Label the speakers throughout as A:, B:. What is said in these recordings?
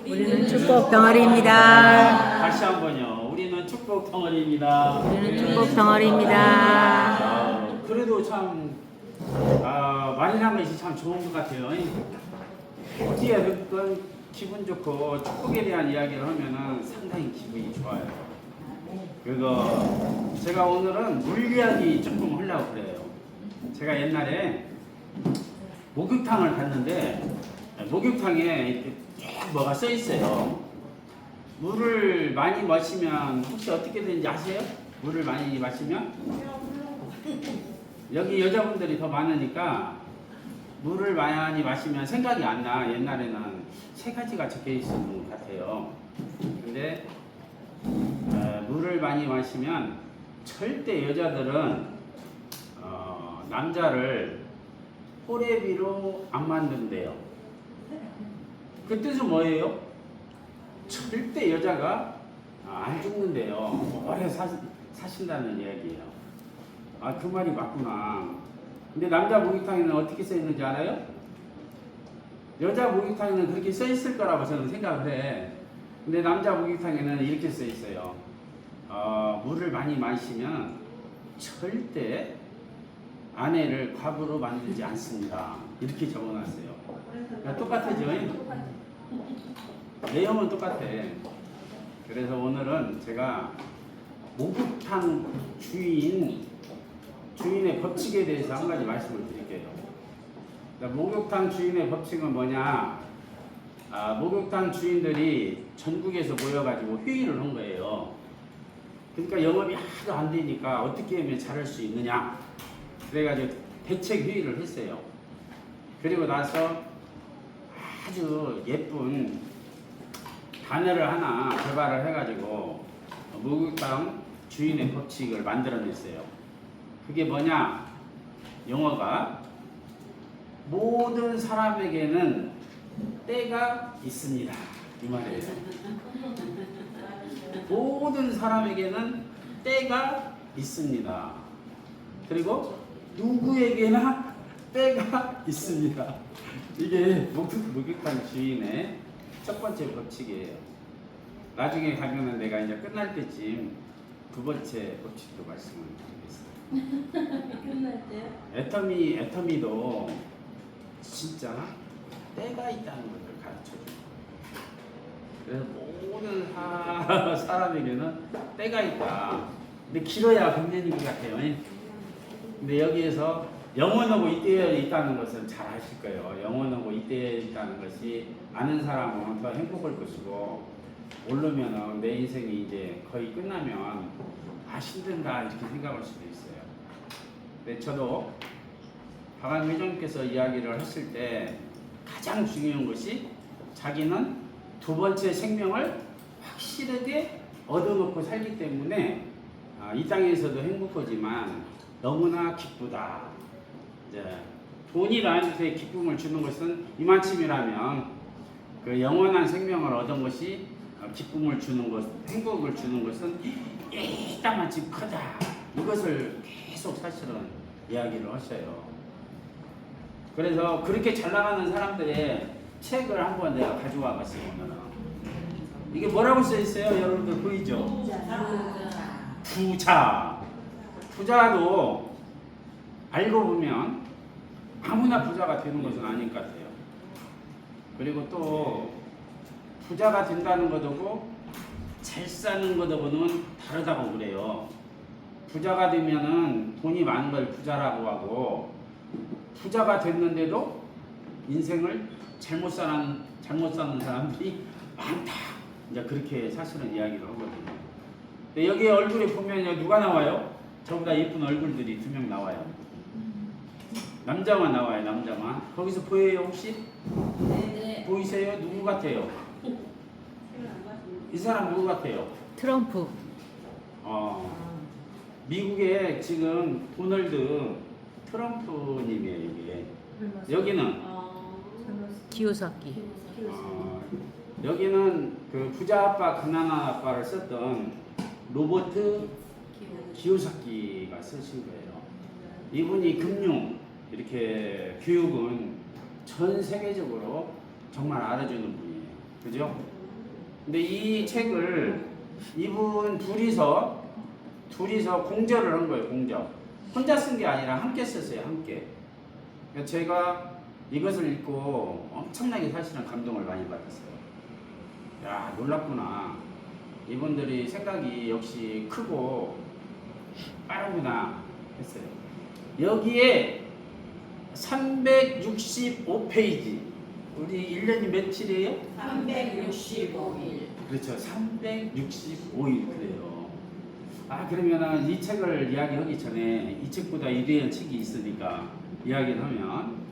A: 우리는 축복 덩어리입니다.
B: 다시 한번요. 우리는 축복 덩어리입니다.
A: 우리는 축복 덩어리입니다.
B: 그래도 참 많이 난 것이 참 좋은 것 같아요. 어디에 듣건 기분 좋고 축복에 대한 이야기를 하면은 상당히 기분이 좋아요. 그리고 제가 오늘은 물 이야기 조금 하려고 그래요. 제가 옛날에 목욕탕을 갔는데 목욕탕에 이렇게 쭉 뭐가 써 있어요. 물을 많이 마시면 혹시 어떻게 되는지 아세요? 물을 많이 마시면 여기 여자분들이 더 많으니까 물을 많이 마시면 생각이 안 나. 옛날에는 세 가지가 적혀 있었던 것 같아요. 근데 물을 많이 마시면 절대 여자들은 남자를 호래비로 안 만든대요. 그 뜻은 뭐예요? 절대 여자가 안 죽는데요. 오래 사신다는 이야기예요. 그 말이 맞구나. 근데 남자 목욕탕에는 어떻게 써 있는지 알아요? 여자 목욕탕에는 그렇게 써 있을 거라고 저는 생각을 해. 근데 남자 목욕탕에는 이렇게 써 있어요. 물을 많이 마시면 절대 아내를 과부로 만들지 않습니다. 이렇게 적어놨어요. 똑같아죠? 내용은 똑같아. 그래서 오늘은 제가 목욕탕 주인의 법칙에 대해서 한 가지 말씀을 드릴게요. 목욕탕 주인의 법칙은 뭐냐? 목욕탕 주인들이 전국에서 모여가지고 회의를 한 거예요. 그러니까 영업이 하도 안 되니까 어떻게 하면 잘할 수 있느냐? 그래가지고 대책 회의를 했어요. 그리고 나서 아주 예쁜 단어를 하나 개발을 해가지고 목욕탕 주인의 법칙을 만들어냈어요. 그게 뭐냐? 영어가 모든 사람에게는 때가 있습니다. 이 말이에요. 모든 사람에게는 때가 있습니다. 그리고 누구에게나 때가 있습니다. 이게 목욕탕 주인의 첫 번째 법칙이에요. 나중에 가면은 내가 이제 끝날 때쯤 두 번째 법칙도 말씀을 드리겠습니다.
C: 끝날 때요?
B: 애터미도 진짜 때가 있다는 것을 가르쳐줘요. 그래서 모든 사람에게는 때가 있다. 근데 길어야 금년이기 같아요. 근데 여기에서 영원하고 이때에 있다는 것은 잘 아실 거예요. 영원하고 이때에 있다는 것이 아는 사람은 더 행복할 것이고 모르면 내 인생이 이제 거의 끝나면 힘든다 이렇게 생각할 수도 있어요. 근데 저도 박한 회장님께서 이야기를 했을 때 가장 중요한 것이 자기는 두 번째 생명을 확실하게 얻어놓고 살기 때문에 이 땅에서도 행복하지만 너무나 기쁘다. 이제 돈이 나한테 기쁨을 주는 것은 이만큼이라면 그 영원한 생명을 얻은 것이 기쁨을 주는 것, 행복을 주는 것은 이따만큼 크다. 이것을 계속 사실은 이야기를 하셔요. 그래서 그렇게 잘 나가는 사람들의 책을 한번 내가 가져와 봤어요. 오늘은. 이게 뭐라고 써 있어요? 여러분들 보이죠? 부자. 부자도 알고 보면 아무나 부자가 되는 것은 아닌 것 같아요. 그리고 또 부자가 된다는 것하고 잘 사는 것하고는 다르다고 그래요. 부자가 되면은 돈이 많은 걸 부자라고 하고 부자가 됐는데도 인생을 잘못 사는 사람들이 많다. 이제 그렇게 사실은 이야기를 하거든요. 근데 여기 얼굴에 보면 누가 나와요? 저보다 예쁜 얼굴들이 두 명 나와요. 남자만 나와요. 남자만. 거기서 보여요 혹시?
C: 네.
B: 보이세요? 누구 같아요? 이 사람 누구 같아요?
A: 트럼프.
B: 미국에 지금 도널드 트럼프님이에요. 이게. 여기는
A: 기요사키.
B: 여기는 그 부자 아빠 가난한 아빠를 썼던 로버트 기요사키가 쓰신 거예요. 이분이 금융 이렇게 교육은 전 세계적으로 정말 알아주는 분이에요. 그죠? 근데 이 책을 이분 둘이서 공저를 한 거예요. 공저. 혼자 쓴 게 아니라 함께 썼어요. 함께. 그러니까 제가 이것을 읽고 엄청나게 사실은 감동을 많이 받았어요. 야, 놀랍구나. 이분들이 생각이 역시 크고 빠르구나 했어요. 여기에 365페이지. 우리 1년이 며칠이에요?
C: 365일.
B: 그렇죠. 365일 그래요. 아, 그러면은 이 책을 이야기하기 전에 이 책보다 위대한 책이 있으니까 이야기를 하면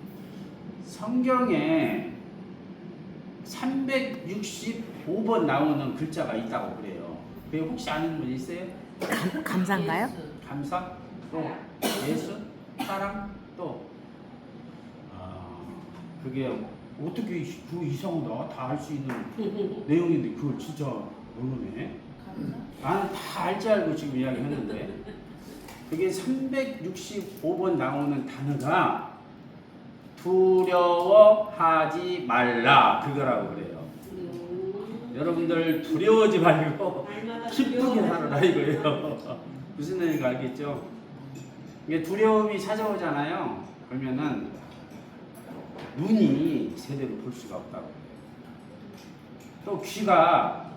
B: 성경에 365번 나오는 글자가 있다고 그래요. 그게 혹시 아는 분 있어요?
A: 감사인가요?
B: 감사, 또 예수, 사랑, 또 그게 어떻게 그 이상하다 다 알 수 있는 내용인데 그걸 진짜 모르네. 나는 다 알지 알고 지금 이야기했는데 그게 365번 나오는 단어가 두려워하지 말라 그거라고 그래요. 여러분들 두려워하지 말고 기쁘게 살아라 이거예요. 무슨 내용인지 알겠죠? 이게 두려움이 찾아오잖아요. 그러면은 눈이 제대로 볼 수가 없다고. 또 귀가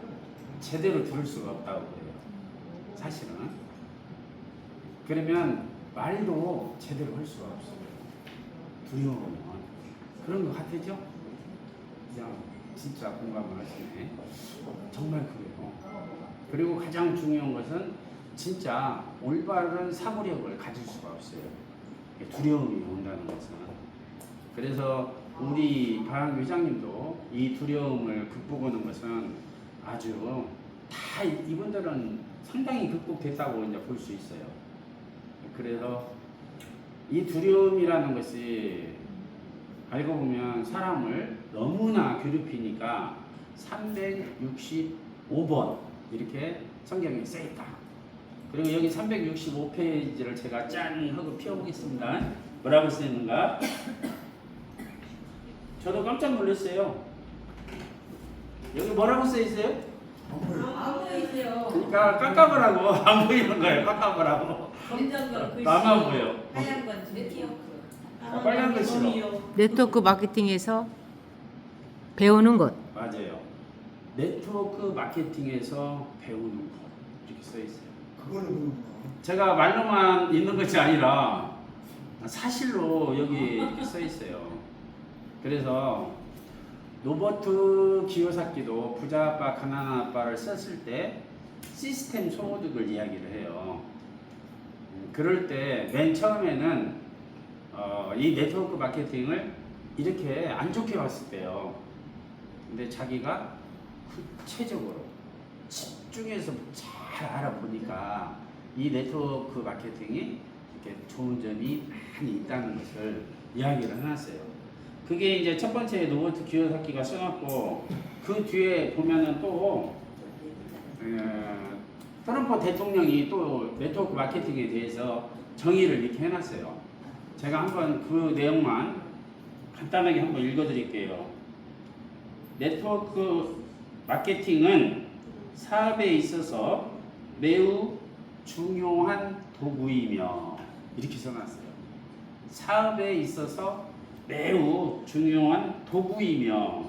B: 제대로 들을 수가 없다고 그래요. 사실은. 그러면 말도 제대로 할 수가 없어요. 두려우면. 그런 것 같으죠? 그냥 진짜 공감을 하시네. 정말 그래요. 그리고 가장 중요한 것은 진짜 올바른 사고력을 가질 수가 없어요. 두려움이 온다는 것은. 그래서 우리 방 회장님도 이 두려움을 극복하는 것은 아주 다 이분들은 상당히 극복됐다고 이제 볼 수 있어요. 그래서 이 두려움이라는 것이 알고 보면 사람을 너무나 괴롭히니까 365번 이렇게 성경에 써 있다. 그리고 여기 365페이지를 제가 짠 하고 펴보겠습니다. 뭐라고 써 있는가? 저도 깜짝 놀랐어요. 여기 뭐라고 써 있어요?
C: 안 보이세요.
B: 그러니까 깜깜하라고 안 보이는 거예요. 깜깜하라고. 나만 보여.
C: 하얀 건 네트워크.
B: 빨간 거 싫어.
A: 네트워크 마케팅에서 배우는 것.
B: 맞아요. 네트워크 마케팅에서 배우는 것 이렇게 써 있어요.
D: 그거를 모르구나.
B: 제가 말로만 있는 것이 아니라 사실로 여기 이렇게 써 있어요. 그래서 로버트 기요사키도 부자 아빠, 가난한 아빠를 썼을 때 시스템 소모득을 이야기를 해요. 그럴 때 맨 처음에는 이 네트워크 마케팅을 이렇게 안 좋게 봤을 때요. 근데 자기가 구체적으로 집중해서 잘 알아보니까 이 네트워크 마케팅이 이렇게 좋은 점이 많이 있다는 것을 이야기를 해놨어요. 그게 이제 첫 번째 로버트 기요사키가 써놨고 그 뒤에 보면은 또 트럼프 대통령이 또 네트워크 마케팅에 대해서 정의를 이렇게 해놨어요. 제가 한번 그 내용만 간단하게 한번 읽어드릴게요. 네트워크 마케팅은 사업에 있어서 매우 중요한 도구이며 이렇게 써놨어요. 사업에 있어서 매우 중요한 도구이며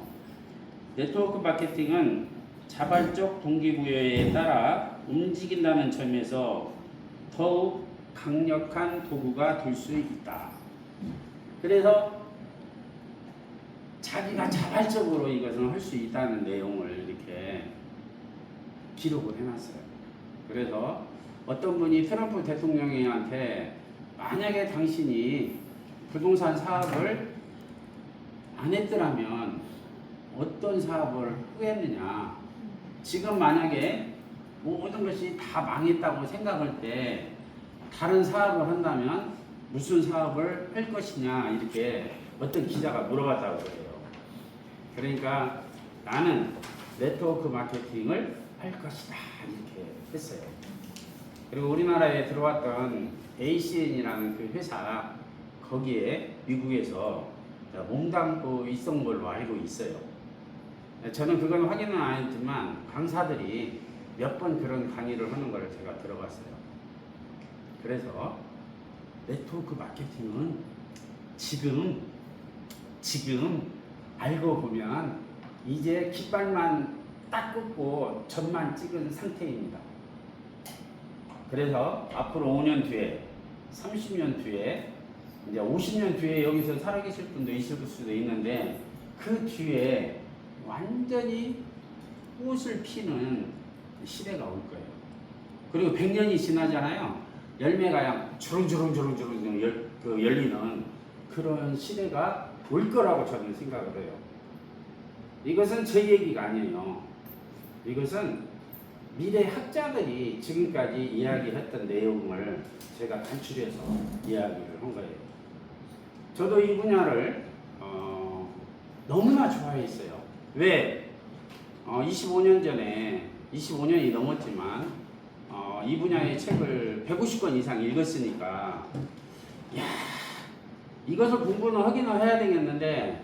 B: 네트워크 마케팅은 자발적 동기부여에 따라 움직인다는 점에서 더욱 강력한 도구가 될 수 있다. 그래서 자기가 자발적으로 이것을 할 수 있다는 내용을 이렇게 기록을 해놨어요. 그래서 어떤 분이 트럼프 대통령한테 만약에 당신이 부동산 사업을 안 했더라면 어떤 사업을 후회했느냐. 지금 만약에 모든 것이 다 망했다고 생각할 때 다른 사업을 한다면 무슨 사업을 할 것이냐 이렇게 어떤 기자가 물어봤다고 그래요. 그러니까 나는 네트워크 마케팅을 할 것이다 이렇게 했어요. 그리고 우리나라에 들어왔던 ACN이라는 그 회사 거기에 미국에서 몸담고 있었던 걸로 알고 있어요. 저는 그건 확인은 안 했지만 강사들이 몇 번 그런 강의를 하는 걸 제가 들어봤어요. 그래서 네트워크 마케팅은 지금 알고 보면 이제 깃발만 딱 꽂고 점만 찍은 상태입니다. 그래서 앞으로 5년 뒤에, 30년 뒤에, 이제 50년 뒤에 여기서 살아계실 분도 있을 수도 있는데 그 뒤에 완전히 꽃을 피는 시대가 올 거예요. 그리고 100년이 지나잖아요. 열매가 그냥 주렁주렁 열리는 그런 시대가 올 거라고 저는 생각을 해요. 이것은 제 얘기가 아니에요. 이것은 미래 학자들이 지금까지 이야기했던 내용을 제가 간추려서 이야기를 한 거예요. 저도 이 분야를 너무나 좋아했어요. 왜? 25년 전에 25년이 넘었지만 이 분야의 책을 150권 이상 읽었으니까 야, 이것을 공부는 하기는 해야 되겠는데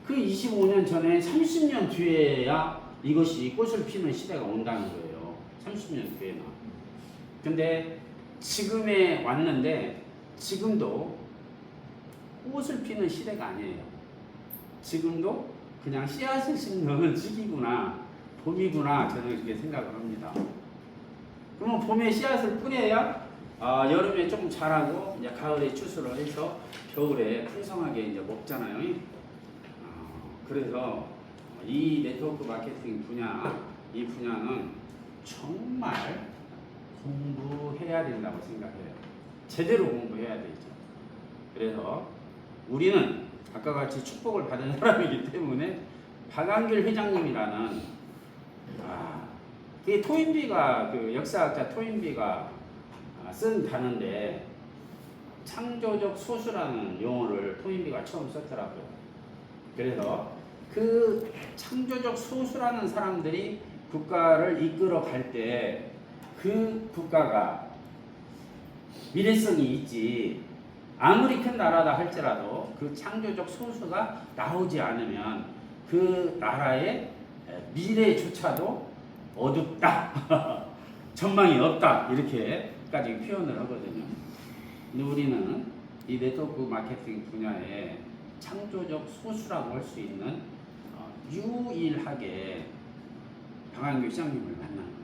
B: 그 25년 전에 30년 뒤에야 이것이 꽃을 피는 시대가 온다는 거예요. 30년 뒤에는. 근데 지금에 왔는데 지금도 꽃을 피는 시대가 아니에요. 지금도 그냥 씨앗을 심는 시기구나, 봄이구나, 저는 이렇게 생각을 합니다. 그러면 봄에 씨앗을 뿌려야 여름에 좀 자라고 이제 가을에 추수를 해서 겨울에 풍성하게 이제 먹잖아요. 그래서 이 네트워크 마케팅 분야, 이 분야는 정말 공부해야 된다고 생각해요. 제대로 공부해야 되죠. 그래서 우리는 아까 같이 축복을 받은 사람이기 때문에 박한길 회장님이라는 그 토인비가 그 역사학자 토인비가 쓴 단어인데 창조적 소수라는 용어를 토인비가 처음 썼더라고요. 그래서 그 창조적 소수라는 사람들이 국가를 이끌어 갈 때 그 국가가 미래성이 있지, 아무리 큰 나라다 할지라도 그 창조적 소수가 나오지 않으면 그 나라의 미래조차도 어둡다, 전망이 없다, 이렇게까지 표현을 하거든요. 근데 우리는 이 네트워크 마케팅 분야에 창조적 소수라고 할 수 있는 유일하게 박한길 시장님을 만난 거예요.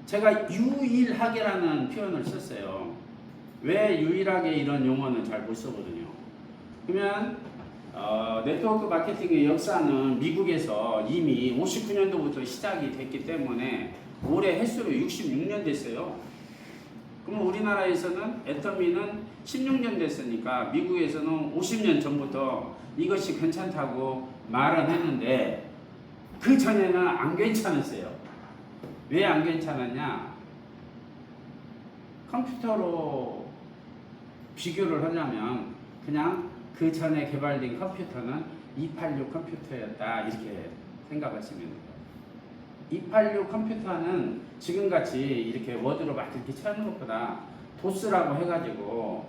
B: 제가 유일하게라는 표현을 썼어요. 왜 유일하게 이런 용어는 잘 못 쓰거든요. 그러면 네트워크 마케팅의 역사는 미국에서 이미 59년도부터 시작이 됐기 때문에 올해 횟수로 66년 됐어요. 그럼 우리나라에서는 애터미는 16년 됐으니까 미국에서는 50년 전부터 이것이 괜찮다고 말은 했는데 그 전에는 안 괜찮았어요. 왜 안 괜찮았냐? 컴퓨터로 비교를 하자면 그냥 그 전에 개발된 컴퓨터는 286 컴퓨터였다, 이렇게 생각하시면 돼요. 286 컴퓨터는 지금같이 이렇게 워드로 막 이렇게 쳐는 것보다 도스라고 해가지고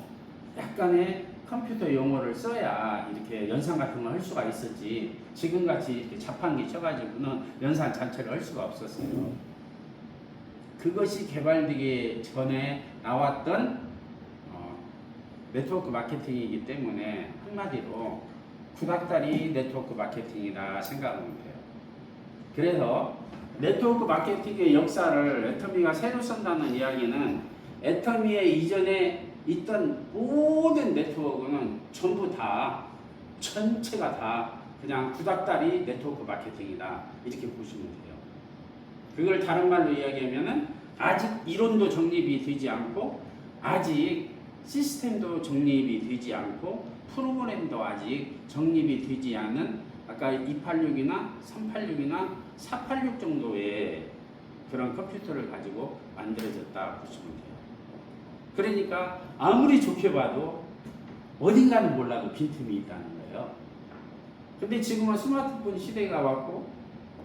B: 약간의 컴퓨터 용어를 써야 이렇게 연산 같은 걸 할 수가 있었지, 지금같이 이렇게 자판기 쳐가지고는 연산 자체를 할 수가 없었어요. 그것이 개발되기 전에 나왔던 네트워크 마케팅이기 때문에 한마디로 구닥다리 네트워크 마케팅이다 생각하면 돼요. 그래서 네트워크 마케팅의 역사를 애터미가 새로 쓴다는 이야기는 애터미의 이전에 있던 모든 네트워크는 전부 다, 전체가 다 그냥 구닥다리 네트워크 마케팅이다, 이렇게 보시면 돼요. 그걸 다른 말로 이야기하면은 아직 이론도 정립이 되지 않고 아직 시스템도 정립이 되지 않고 프로그램도 아직 정립이 되지 않은 아까 286이나 386이나 486 정도의 그런 컴퓨터를 가지고 만들어졌다 보시면 돼요. 그러니까 아무리 좋게 봐도 어딘가는 몰라도 빈틈이 있다는 거예요. 근데 지금은 스마트폰 시대가 왔고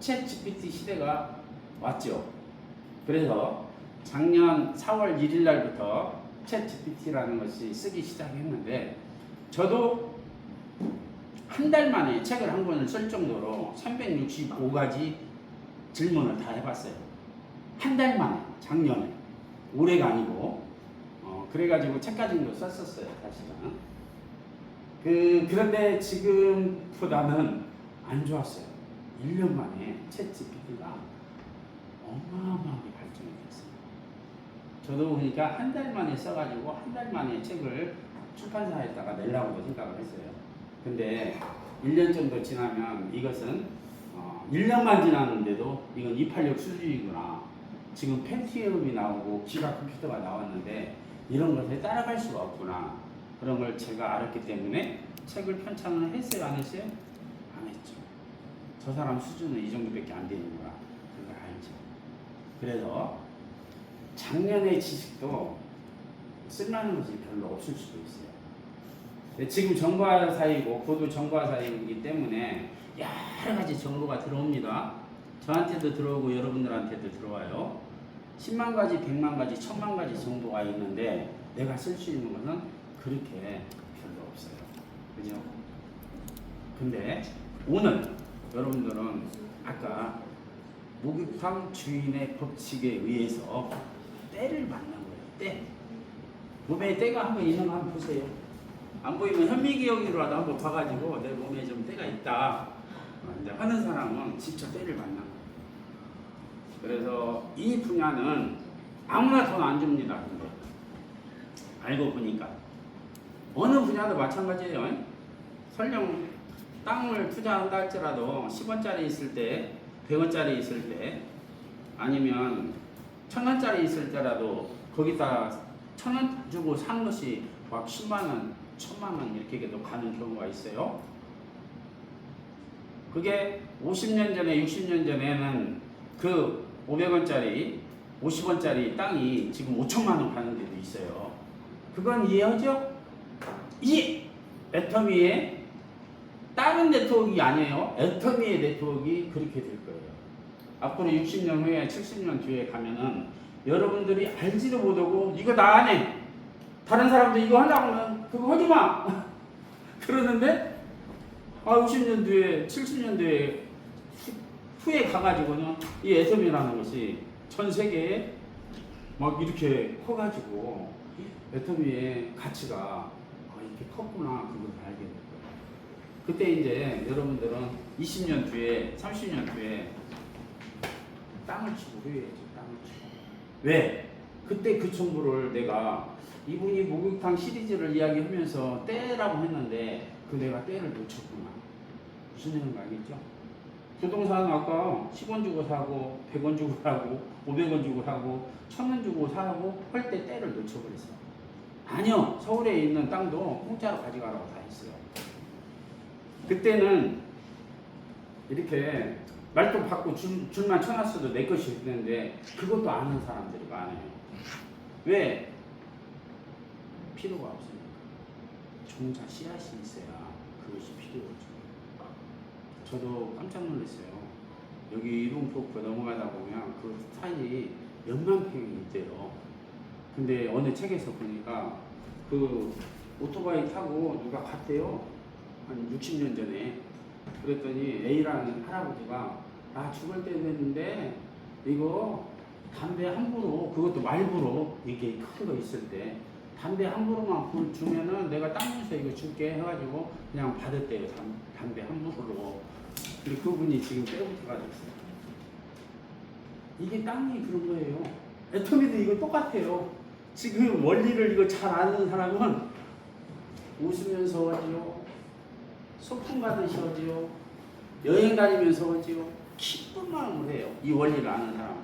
B: 챗 GPT 시대가 왔죠. 그래서 작년 4월 1일 날부터 챗 GPT라는 것이 쓰기 시작했는데 저도 한 달 만에 책을 한 권을 쓸 정도로 365가지 질문을 다 해봤어요. 한 달 만에, 작년에. 올해가 아니고. 그래가지고 책가짐도 썼었어요, 사실은. 그런데 지금보다는 안 좋았어요. 1년 만에 챗 GPT가 어마어마하게 발전이 됐어요. 저도 그러니까 한 달 만에 써가지고 한 달 만에 책을 출판사에다가 내려고도 생각을 했어요. 근데 1년 정도 지나면 이것은 1년만 지났는데도 이건 286 수준이구나. 지금 펜티엄이 나오고 기가 컴퓨터가 나왔는데 이런 것에 따라갈 수가 없구나. 그런 걸 제가 알았기 때문에 책을 편찬을 했어요, 안 했어요? 안 했죠. 저 사람 수준은 이 정도밖에 안 되는구나. 그걸 알죠. 그래서 작년의 지식도 쓸만한 것이 별로 없을 수도 있어요. 근데 지금 정보화 사이고 고도 정보화 사이기 때문에 여러 가지 정보가 들어옵니다. 저한테도 들어오고 여러분들한테도 들어와요. 10만 가지, 100만 가지, 1000만 가지 정보가 있는데 내가 쓸 수 있는 것은 그렇게 별로 없어요. 그죠? 근데 오늘 여러분들은 아까 목욕탕 주인의 법칙에 의해서 때를 만난 거예요. 때. 몸에 때가 한번 있는 거 한번 보세요. 안 보이면 현미기억이라도 한번 봐가지고 내 몸에 좀 때가 있다. 이제 하는 사람은 직접 때를 만난 거예요. 그래서 이 분야는 아무나 돈 안 줍니다. 근데 알고 보니까 어느 분야도 마찬가지예요. 설령 땅을 투자한다 할지라도 10원짜리 있을 때, 100원짜리 있을 때, 아니면 1000원짜리 있을 때라도 거기다 1000원 주고 산 것이 막 10만원, 1000만원 이렇게도 가는 경우가 있어요. 그게 50년 전에, 60년 전에는 그 500원짜리, 50원짜리 땅이 지금 5천만원 가는 데도 있어요. 그건 이해하죠? 이 애터미의 다른 네트워크가 아니에요. 애터미의 네트워크가 그렇게 될 거예요. 앞으로 60년 후에 70년 뒤에 가면은 여러분들이 알지도 못하고 이거 나 안 해. 다른 사람도 이거 하려고 하면 그거 하지 마. 그러는데 60년 뒤에 70년 뒤에 후에 가가지고는 이 애터미라는 것이 전 세계에 막 이렇게 커가지고 애터미의 가치가 이렇게 컸구나 그걸 알게 될 거예요. 그때 이제 여러분들은 20년 뒤에 30년 뒤에 땅을 치고 후회해야죠. 땅을 치고. 왜? 그때 그 정보를 내가 이분이 목욕탕 시리즈를 이야기하면서 때라고 했는데 그 내가 때를 놓쳤구나. 무슨 얘기인지 알겠죠? 부동산은 아까 10원 주고 사고 100원 주고 사고 500원 주고 사고 1000원 주고 사고 할 때 때를 놓쳐버렸어. 아니요. 서울에 있는 땅도 공짜로 가져가라고 다 했어요. 그때는 이렇게 말도 받고 줄만 쳐놨어도 내 것이 되는데 그것도 아는 사람들이 많아요. 왜? 필요가 없으니까. 종자 씨앗이 있어야 그것이 필요하죠. 저도 깜짝 놀랐어요. 여기 이동포크 넘어가다 보면 그 산이 몇만 평이 있대요. 근데 어느 책에서 보니까 그 오토바이 타고 누가 갔대요. 한 60년 전에. 그랬더니 A라는 할아버지가 죽을 때 됐는데 이거 담배 함부로 그것도 말부로 이게 큰 거 있을 때 담배 함부로만 주면은 내가 땅에서 이거 줄게 해가지고 그냥 받았대요. 담배 함부로. 근데 그분이 지금 때부터 가졌어요. 이게 땅이 그런 거예요. 애터미도 이거 똑같아요. 지금 원리를 이거 잘 아는 사람은 웃으면서 하지요. 소풍 가듯이 하지요. 여행 다니면서 하지요. 기쁜 마음으로 해요. 이 원리를 아는 사람은.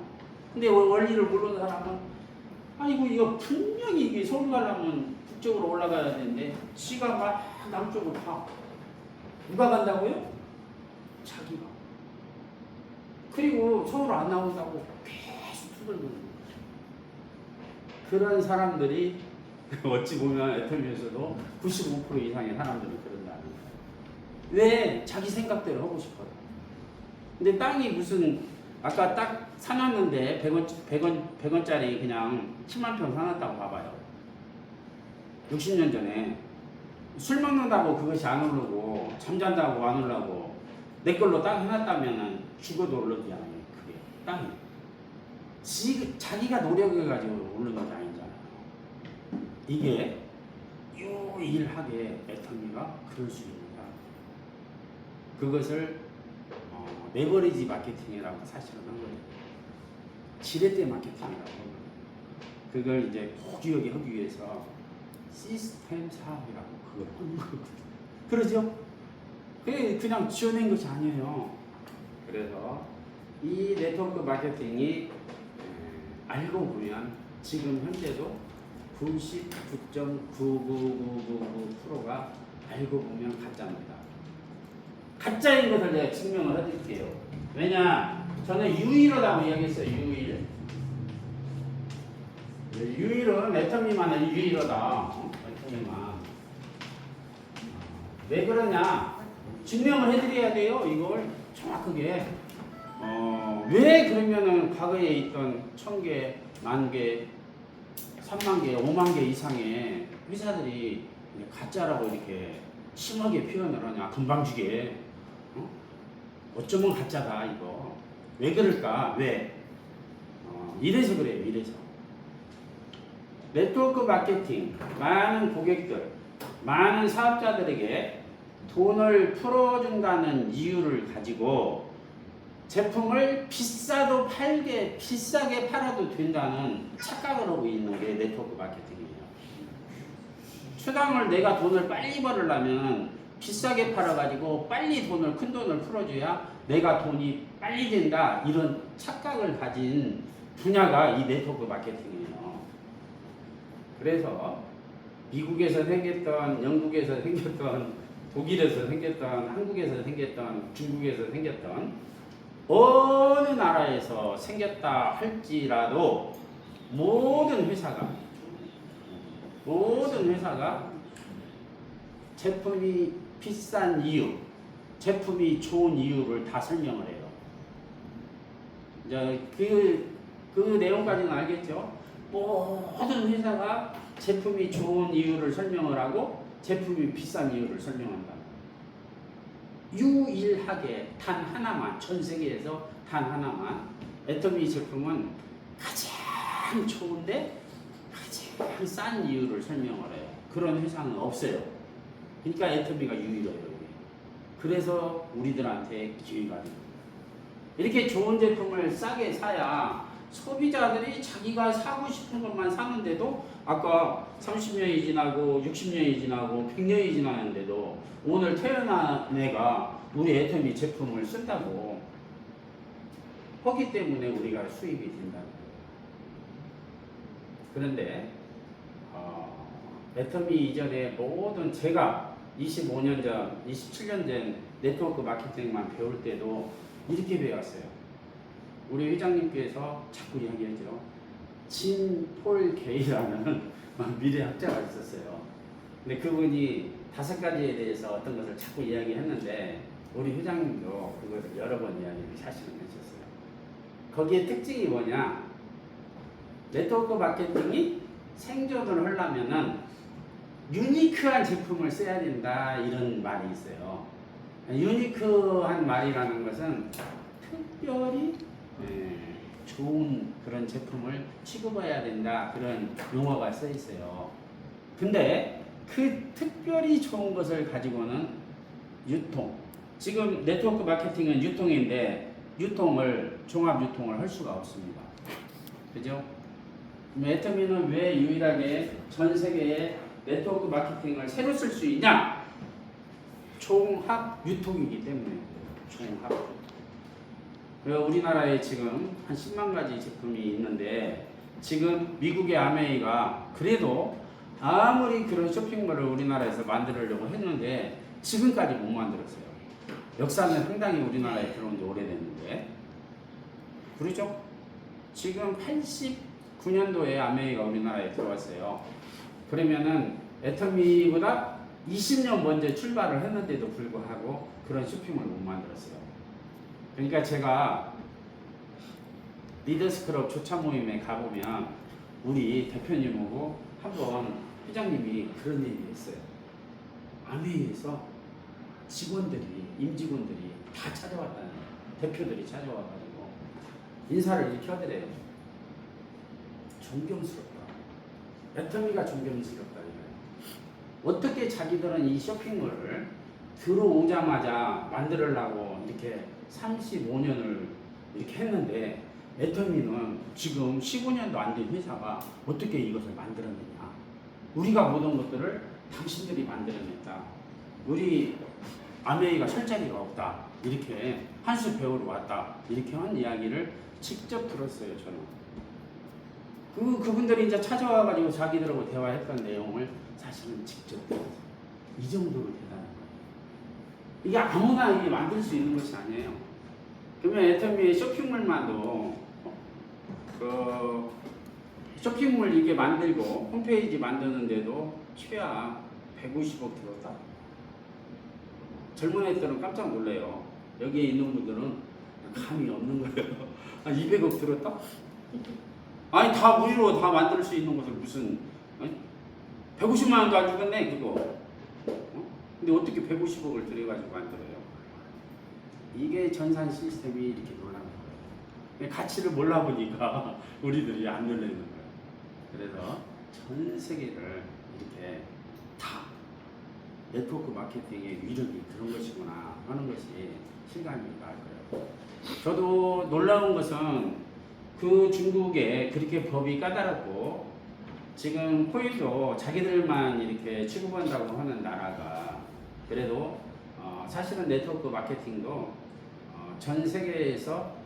B: 근데 원리를 모르는 사람은 아이고 이거 분명히 이게 서울 가려면 북쪽으로 올라가야 되는데 지가 막 남쪽으로 가. 누가 간다고요? 자기가. 그리고 서울 안 나온다고 계속 두들기는 거죠. 그런 사람들이 어찌 보면 애터미에서도 95% 이상의 사람들이 그런다는 거예요. 왜? 자기 생각대로 하고 싶어요. 근데 땅이 무슨 아까 딱 사놨는데 100원짜리 그냥 10만 평 사놨다고 봐봐요. 60년 전에 술 먹는다고 그것이 안 오르고 잠잔다고 안 오르고 내 걸로 땅 해놨다면은 죽어도 오르지 않아요. 그게 땅이 자기가 노력해가지고 오르는 게 아니잖아요. 이게 유일하게 애터미가 그럴 수 있습니다. 그것을 레버리지 마케팅이라고 사실은 한 거예요. 지렛대 마케팅이라고 하는 거예요. 그걸 이제 고기하게 하기 위해서 시스템 사업이라고 그걸 하는 거거든요. 그러죠? 그게 그냥 지어낸 것이 아니에요. 그래서 이 네트워크 마케팅이 알고 보면 지금 현재도 99.99999%가 알고 보면 가짜입니다. 가짜인 것을 제가 증명을 해드릴게요. 왜냐? 저는 유일하다고 이야기했어요. 유일은 애터미만은 유일하다. 애터미만. 왜 그러냐? 증명을 해드려야 돼요. 이걸 정확하게. 왜 그러면은 과거에 있던 1000개, 10,000개, 30,000개, 50,000개 이상의 회사들이 가짜라고 이렇게 심하게 표현을 하냐? 금방지게. 어쩌면 가짜다 이거. 왜 그럴까? 왜? 이래서 그래요. 이래서. 네트워크 마케팅, 많은 고객들, 많은 사업자들에게 돈을 풀어준다는 이유를 가지고 제품을 비싸게 팔아도 된다는 착각을 하고 있는 게 네트워크 마케팅이에요. 수당을 내가 돈을 빨리 벌으려면 비싸게 팔아가지고 빨리 큰 돈을 풀어줘야 내가 돈이 빨리 된다. 이런 착각을 가진 분야가 이 네트워크 마케팅이에요. 그래서 미국에서 생겼던, 영국에서 생겼던, 독일에서 생겼던, 한국에서 생겼던, 중국에서 생겼던 어느 나라에서 생겼다 할지라도 모든 회사가 제품이 비싼 이유, 제품이 좋은 이유를 다 설명을 해요. 이제 그 내용까지는 알겠죠? 모든 회사가 제품이 좋은 이유를 설명을 하고 제품이 비싼 이유를 설명한다. 유일하게 단 하나만, 전 세계에서 단 하나만 애터미 제품은 가장 좋은데 가장 싼 이유를 설명을 해요. 그런 회사는 없어요. 그러니까 애터미가 유일해요. 그래서 우리들한테 기회가 돼요. 이렇게 좋은 제품을 싸게 사야 소비자들이 자기가 사고 싶은 것만 사는데도 아까 30년이 지나고 60년이 지나고 100년이 지나는데도 오늘 태어난 애가 우리 애터미 제품을 쓴다고 하기 때문에 우리가 수입이 된다는 거예요. 그런데 애터미 이전에 모든 제가 25년 전, 27년 전 네트워크 마케팅만 배울 때도 이렇게 배웠어요. 우리 회장님께서 자꾸 이야기하죠. 진폴 게이라는 미래학자가 있었어요. 근데 그분이 5가지에 대해서 어떤 것을 자꾸 이야기했는데 우리 회장님도 그거를 여러 번 이야기를 사실은 하셨어요. 거기에 특징이 뭐냐? 네트워크 마케팅이 생존을 하려면은 유니크한 제품을 써야 된다 이런 말이 있어요. 유니크한 말이라는 것은 특별히 좋은 그런 제품을 취급해야 된다 그런 용어가 써 있어요. 근데 그 특별히 좋은 것을 가지고는 유통. 지금 네트워크 마케팅은 유통인데 종합 유통을 할 수가 없습니다. 그죠? 애터미는 왜 유일하게 전 세계에 네트워크 마케팅을 새로 쓸 수 있냐? 종합 유통이기 때문에 종합 유통. 우리나라에 지금 한 10만 가지 제품이 있는데 지금 미국의 아메이가 그래도 아무리 그런 쇼핑몰을 우리나라에서 만들려고 했는데 지금까지 못 만들었어요. 역사는 상당히 우리나라에 들어온 지 오래됐는데 그렇죠? 지금 89년도에 아메이가 우리나라에 들어왔어요. 그러면은 애터미보다 20년 먼저 출발을 했는데도 불구하고 그런 쇼핑몰을 못 만들었어요. 그러니까 제가 리더스클럽 조차 모임에 가보면 우리 대표님하고 한번 회장님이 그런 얘기 했어요. 아메이에서 직원들이 임직원들이 다 찾아왔다는 거예요. 대표들이 찾아와가지고 인사를 이렇게 하더래요. 존경스럽다. 애터미가 존경스럽다 이거예요. 어떻게 자기들은 이 쇼핑몰을 들어오자마자 만들려고 이렇게 35년을 이렇게 했는데 애터미는 지금 15년도 안 된 회사가 어떻게 이것을 만들어냈냐. 우리가 모든 것들을 당신들이 만들어냈다. 우리 아메이가 설 자리가 없다. 이렇게 한 수 배우러 왔다. 이렇게 한 이야기를 직접 들었어요, 저는. 그분들이 이제 찾아와가지고 자기들하고 대화했던 내용을 사실은 직접 들었어요. 이 정도로 대단한 거예요. 이게 아무나 이게 만들 수 있는 것이 아니에요. 그러면 애터미의 쇼핑몰만도 쇼핑몰 이게 만들고 홈페이지 만드는데도 최하 150억 들었다. 젊은 애들은 깜짝 놀래요. 여기에 있는 분들은 감이 없는 거예요. 200억 들었다? 아니 다 무료로 다 만들 수 있는 것을 무슨 150만 원도 안 주겠네 그거. 근데 어떻게 150억을 들여가지고 만들어요? 이게 전산 시스템이 이렇게 놀라는 거예요. 가치를 몰라보니까 우리들이 안 놀라는 거예요. 그래서 전 세계를 이렇게 다 네트워크 마케팅의 위력이 그런 것이구나 하는 것이 실감이 날 거예요. 저도 놀라운 것은 그 중국에 그렇게 법이 까다롭고 지금 코일도 자기들만 이렇게 취급한다고 하는 나라가 그래도 사실은 네트워크 마케팅도 전 세계에서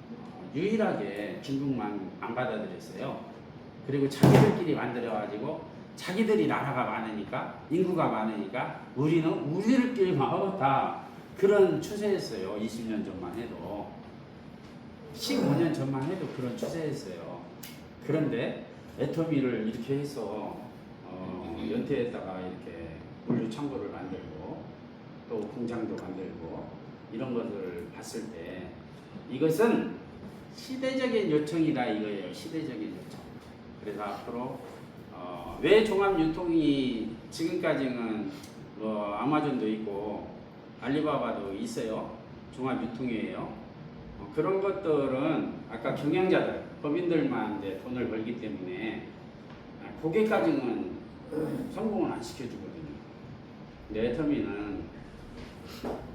B: 유일하게 중국만 안 받아들였어요. 그리고 자기들끼리 만들어가지고 자기들이 나라가 많으니까 인구가 많으니까 우리는 우리들끼리만 하겠다 그런 추세였어요. 20년 전만 해도 15년 전만 해도 그런 추세였어요. 그런데 애터미를 이렇게 해서 연태에다가 이렇게 물류 창고를 만들고 또 공장도 만들고 이런 것을 봤을 때 이것은 시대적인 요청이다 이거예요. 시대적인 요청. 그래서 앞으로 왜 종합유통이 지금까지는 뭐 아마존도 있고 알리바바도 있어요. 종합유통이에요. 그런 것들은 아까 경영자들, 법인들만 이제 돈을 벌기 때문에 고객까지는 성공을 안 시켜주거든요. 근데 애터미는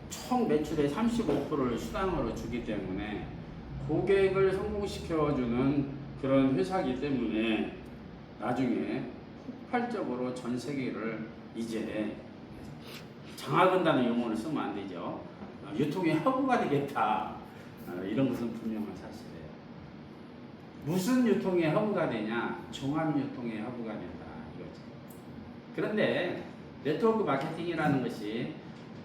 B: 총 매출의 35%를 수당으로 주기 때문에 고객을 성공시켜주는 그런 회사이기 때문에 나중에 폭발적으로 전 세계를 이제 장악한다는 용어를 쓰면 안 되죠. 유통의 허브가 되겠다. 이런 것은 분명한 사실이에요. 무슨 유통의 허브가 되냐? 종합유통의 허브가 된다. 이거죠. 그런데 네트워크 마케팅이라는 것이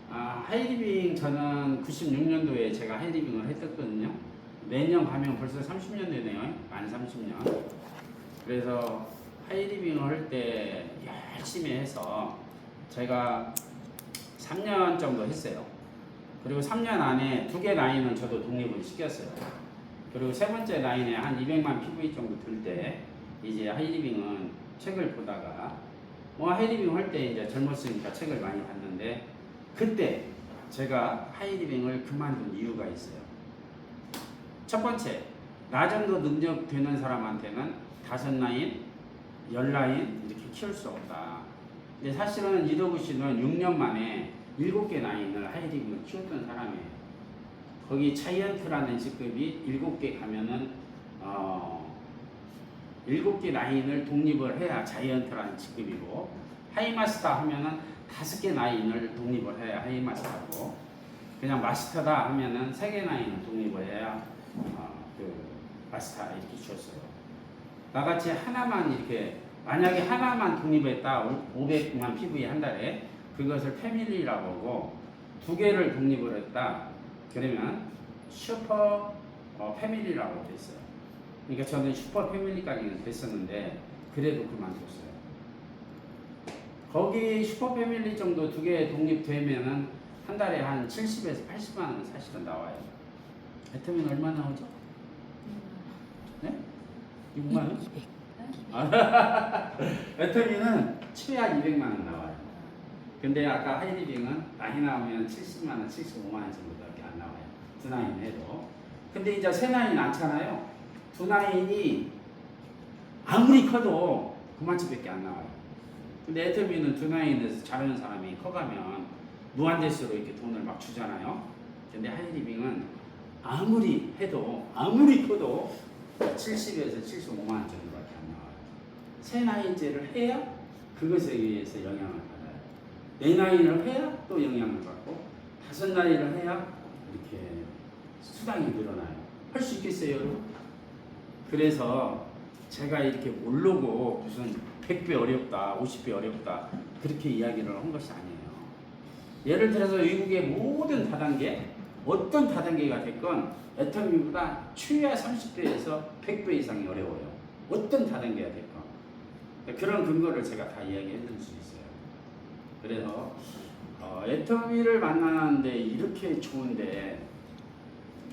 B: 하이리빙 저는 96년도에 제가 하이리빙을 했었거든요. 내년 가면 벌써 30년 되네요. 만 30년. 그래서 하이리빙을 할 때 열심히 해서 제가 3년 정도 했어요. 그리고 3년 안에 2개 라인은 저도 독립을 시켰어요. 그리고 세 번째 라인에 한 200만 PV 정도 들 때 이제 하이리빙은 책을 보다가 뭐 하이리빙 할 때 이제 젊었으니까 책을 많이 봤는데 그때 제가 하이리빙을 그만둔 이유가 있어요. 첫 번째, 나 정도 능력 되는 사람한테는 5라인, 10라인 이렇게 키울 수 없다. 근데 사실은 이도구 씨는 6년 만에 7개 라인을 하이리빙을 키웠던 사람이에요. 거기 자이언트라는 직급이 7개 가면은 7개 라인을 독립을 해야 자이언트라는 직급이고 하이마스터 하면은 5개 라인을 독립을 해야 하이마스터고 그냥 마스터다 하면은 3개 라인을 독립을 해야 그 마스터 이렇게 주었어요. 나같이 하나만 이렇게 만약에 하나만 독립했다 500만 PV 한 달에 그것을 패밀리라고 하고 2개를 독립을 했다 그러면 슈퍼 패밀리라고 됐어요. 그러니까 저는 슈퍼 패밀리까지는 됐었는데 그래도 그만뒀어요. 거기 슈퍼 패밀리 정도 2개 독립되면은 한 달에 한 70에서 80만 원 사실은 나와요. 애터미는 얼마 나오죠? 네? 6만 원? 200. 애터미는 최하 200만 원 나와요. 근데 아까 하이리빙은 나이 나오면 70만 원, 75만 원 정도밖에 안 나와요. 두 나이는 해도. 근데 이제 세 나이는 않잖아요. 두 나이니 아무리 커도 그만치밖에 안 나와요. 근데 애터미는 두 나이에 대해서 잘하는 사람이 커가면 무한대수로 이렇게 돈을 막 주잖아요. 근데 하이리빙은 아무리 해도 아무리 커도 70에서 75만 원 정도밖에 안 나와요. 세 나이제를 해야 그것에 의해서 영향을 받아요. 네 나이를 해야 또 영향을 받고 다섯 나이를 해야 이렇게 수당이 늘어나요. 할 수 있겠어요, 여러분? 그래서 제가 이렇게 모르고 무슨 100배 어렵다, 50배 어렵다 그렇게 이야기를 한 것이 아니에요. 예를 들어서 미국의 모든 다단계, 어떤 다단계가 됐건 애터미보다 최하 30배에서 100배 이상이 어려워요. 어떤 다단계가 됐건. 그런 근거를 제가 다 이야기해 드릴 수 있어요. 그래서 애터미를 만나는데 이렇게 좋은데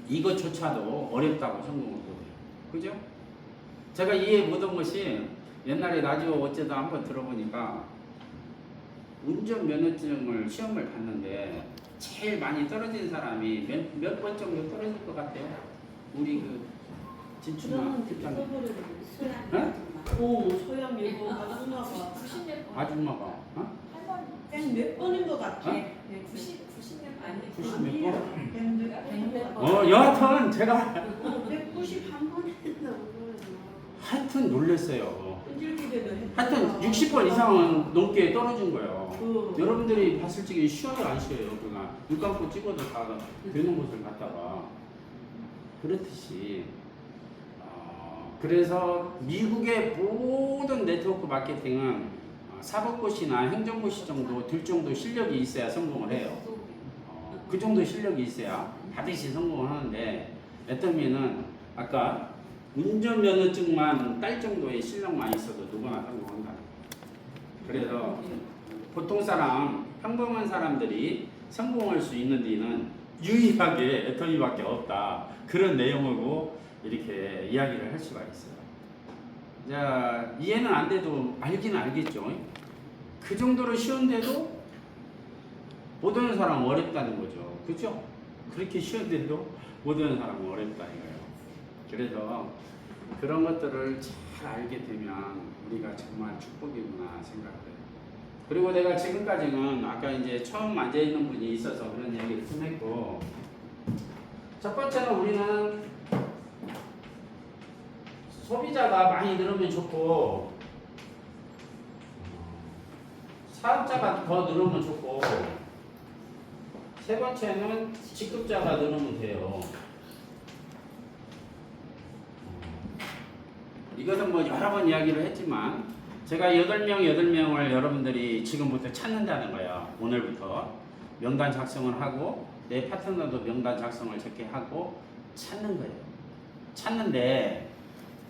B: 이것조차도 어렵다고 성공을 못해요. 그죠? 제가 이해 못한 것이 옛날에 라디오 어쩌다 한번 들어보니까 운전면허증을 시험을 봤는데 제일 많이 떨어진 사람이 몇 번 정도 떨어질 것 같아요? 우리 그 진출만 팀장님.
C: 오, 소양 이거 아줌마가
D: 90몇 번.
B: 아줌마가
C: 몇 번인 것 같아.
D: 네, 90몇 아니
B: 90 몇 번?
C: 100몇 번.
B: 여하튼 제가
C: 191번 했다고.
B: 하여튼 놀랐어요.
C: 끈질기게도 했다.
B: 하여튼 60번 이상은 넘게 떨어진 거예요.
C: 그,
B: 여러분들이 봤을 적에 쉬워요, 안 쉬워요? 그냥 눈 감고 찍어도 다 되는 곳을 갔다가 그렇듯이 그래서 미국의 모든 네트워크 마케팅은 사법고시나 행정고시 정도 들 정도 실력이 있어야 성공을 해요. 그 정도 실력이 있어야 반드시 성공을 하는데 애터미는 아까 운전면허증만 딸 정도의 실력만 있어도 누구나 성공한다. 그래서 보통 사람, 평범한 사람들이 성공할 수 있는 데는 유일하게 애터미밖에 없다. 그런 내용으로 이렇게 이야기를 할 수가 있어요. 자, 이해는 안 돼도 알기는 알겠죠. 그 정도로 쉬운데도 못 오는 사람은 어렵다는 거죠. 그죠? 그렇게 쉬운데도 못 오는 사람은 어렵다 이거예요. 그래서 그런 것들을 잘 알게 되면 우리가 정말 축복이구나 생각해요. 그리고 내가 지금까지는 아까 이제 처음 앉아있는 분이 있어서 그런 얘기를 좀 했고, 첫 번째는 우리는 소비자가 많이 늘으면 좋고 사업자가 더 늘으면 좋고, 세 번째는 직급자가 늘으면 돼요. 이것은 뭐 여러 번 이야기를 했지만 제가 8명을 여러분들이 지금부터 찾는다는 거야. 오늘부터 명단 작성을 하고 내 파트너도 명단 작성을 저렇게 하고 찾는 거예요. 찾는데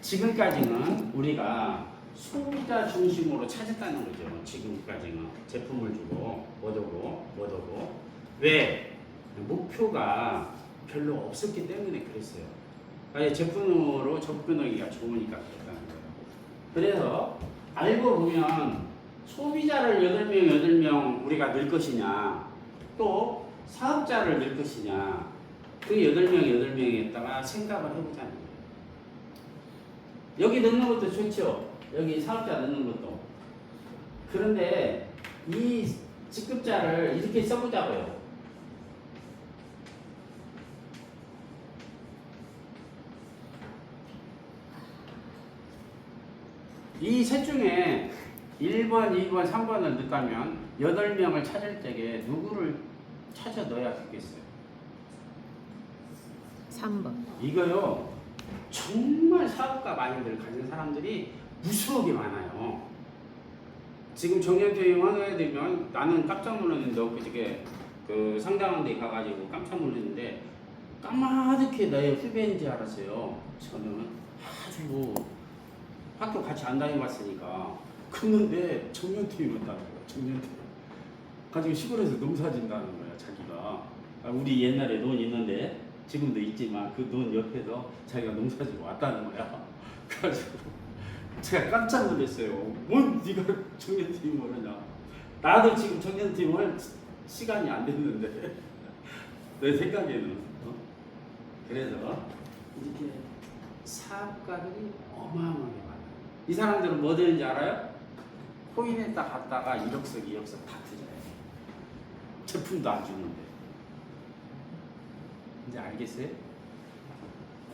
B: 지금까지는 우리가 소비자 중심으로 찾았다는 거죠. 지금까지는 제품을 주고 못 오고 왜? 목표가 별로 없었기 때문에 그랬어요. 아예 제품으로 접근하기가 좋으니까 그랬다는 거예요. 그래서 알고 보면 소비자를 8명 우리가 넣을 것이냐, 또 사업자를 넣을 것이냐, 그 8명에다가 생각을 해보자는 거예요. 여기 넣는 것도 좋죠. 여기 사업자 넣는 것도. 그런데 이 직급자를 이렇게 써보자고요. 이 셋 중에 1번, 2번, 3번을 넣다면 8명을 찾을 때에 누구를 찾아 넣어야 되겠어요?
A: 3번.
B: 이거요, 정말 사업가 마인드를 가진 사람들이 무수하게 많아요. 지금 정년퇴임 하게 되면 나는 깜짝 놀랐는데 그저께 그 상담원 데 가가지고 깜짝 놀랐는데 까마득히 나의 후배인 줄 알았어요. 저는 아주 학교 같이 안 다녀봤으니까. 그런데 정년퇴임 했다는 거야. 정년퇴임. 가지고 시골에서 농사 짓는다는 거야, 자기가. 우리 옛날에 논 있는데 지금도 있지만 그 논 옆에서 자기가 농사 짓고 왔다는 거야. 그래가지고 제가 깜짝 놀랐어요. 뭔 네가 정년퇴임을 하냐. 나도 지금 청년팀 할 시간이 안 됐는데 내 생각에는 그래서 이렇게 사업가들이 어마어마하게 많아요. 이 사람들은 뭐 되는지 알아요? 코인에다 갖다가 1억석 2억석 다 투자해요. 제품도 안 주는데. 이제 알겠어요?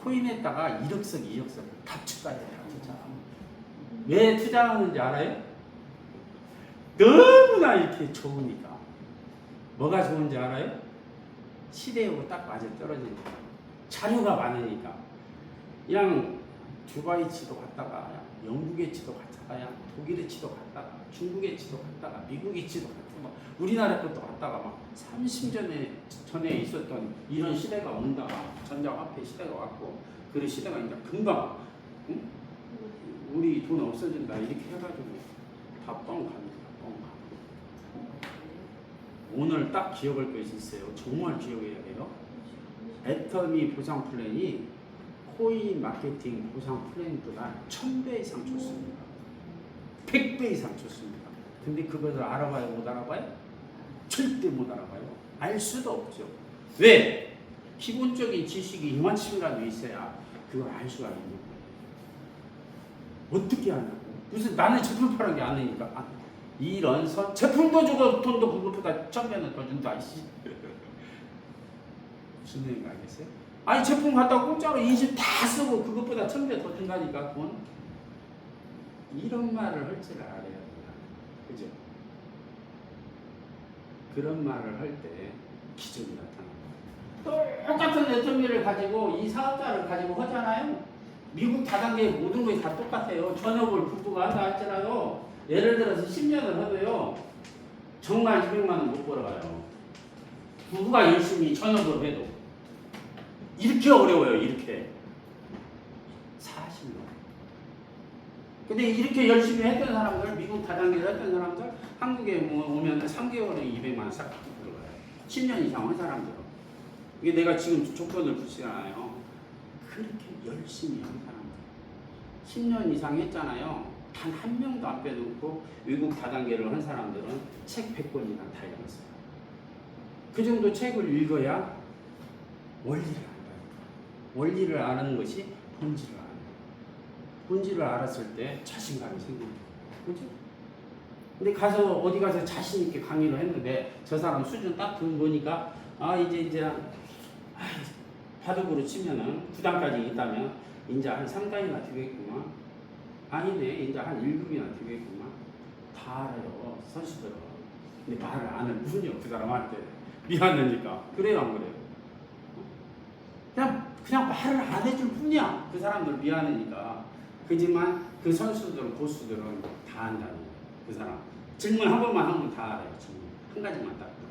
B: 코인에다가 1억석 2억석 다 투자해요. 투자. 왜 투자하는지 알아요? 너무나 이렇게 좋으니까. 뭐가 좋은지 알아요? 시대하고 딱 맞아 떨어지니까. 자료가 많으니까. 그냥 두바이 치도 갔다가 영국에 치도 갔다가 독일에 치도 갔다가 중국에 치도 갔다가 미국에 치도 갔다가 우리나라 것도 갔다가 막 30년 전에 있었던 이런 시대가 온다. 전자화폐 시대가 왔고 그 시대가 이제 금방 응? 우리 돈 없어진다 이렇게 해가지고 다 뻥 갑니다. 뻥 가. 오늘 딱 기억할 것이 있어요. 정말 기억해야 돼요. 애터미 보상 플랜이 코인 마케팅 보상 플랜보다 1000배 이상 좋습니다. 100배 이상 좋습니다. 근데 그것을 알아봐요? 못 알아봐요? 절대 못 알아봐요. 알 수도 없죠. 왜? 기본적인 지식이 이만큼이라도 있어야 그걸 알 수가 있는 거예요. 어떻게 하냐고. 무슨 나는 제품 파는 게 아니니까. 이런 제품도 주고 돈도 그것보다 1000배는 더 준다. 무슨 얘기인지 알겠어요? 아니 제품 갖다가 공짜로 20 다 쓰고 그것보다 1000배 더 준다니까 돈. 이런 말을 할 줄 알아야 된다. 그죠? 그런 말을 할 때 기적이 나타납니다. 똑같은 애터미를 가지고 이 사업자를 가지고 하잖아요. 미국 다단계 모든 것이 다 똑같아요. 전업을 부부가 한다 할지라도 예를 들어서 10년을 하도요. 정말 200만 원 못 벌어가요. 부부가 열심히 전업을 해도. 이렇게 어려워요. 이렇게. 사실로. 근데 이렇게 열심히 했던 사람들, 미국 다단계를 했던 사람들, 한국에 오면 3개월에 200만 원 싹 들어가요. 10년 이상 한 사람들은. 이게 내가 지금 조건을 붙이잖아요. 그렇게 열심히 한 사람들. 10년 이상 했잖아요. 단 한 명도 안 빼놓고 외국 다단계를 한 사람들은 책 100권이나 다 읽었어요. 그 정도 책을 읽어야 원리를 안다니까. 원리를 아는 것이 본질을 아는 거예요. 본질을 알았을 때 자신감이 생깁니다. 그렇죠? 근데 가서 어디 가서 자신 있게 강의를 했는데 저 사람 수준 딱 보니까 이제 바둑으로 치면은 9단까지 있다면 이제 한 3단이나 되겠구만. 아니네, 이제 한 1급이나 되겠구만. 다 알아요, 선수들은. 근데 말을 안 할 뿐이요, 그 사람한테. 미안하니까. 그래요, 안 그래요? 그냥 말을 안 해줄 뿐이야. 그 사람들 미안하니까. 그지만 그 선수들은, 고수들은 다 안다는 거예요. 그 사람. 질문 한 번만 하면 다 알아요, 질문. 한 가지만 딱 들어.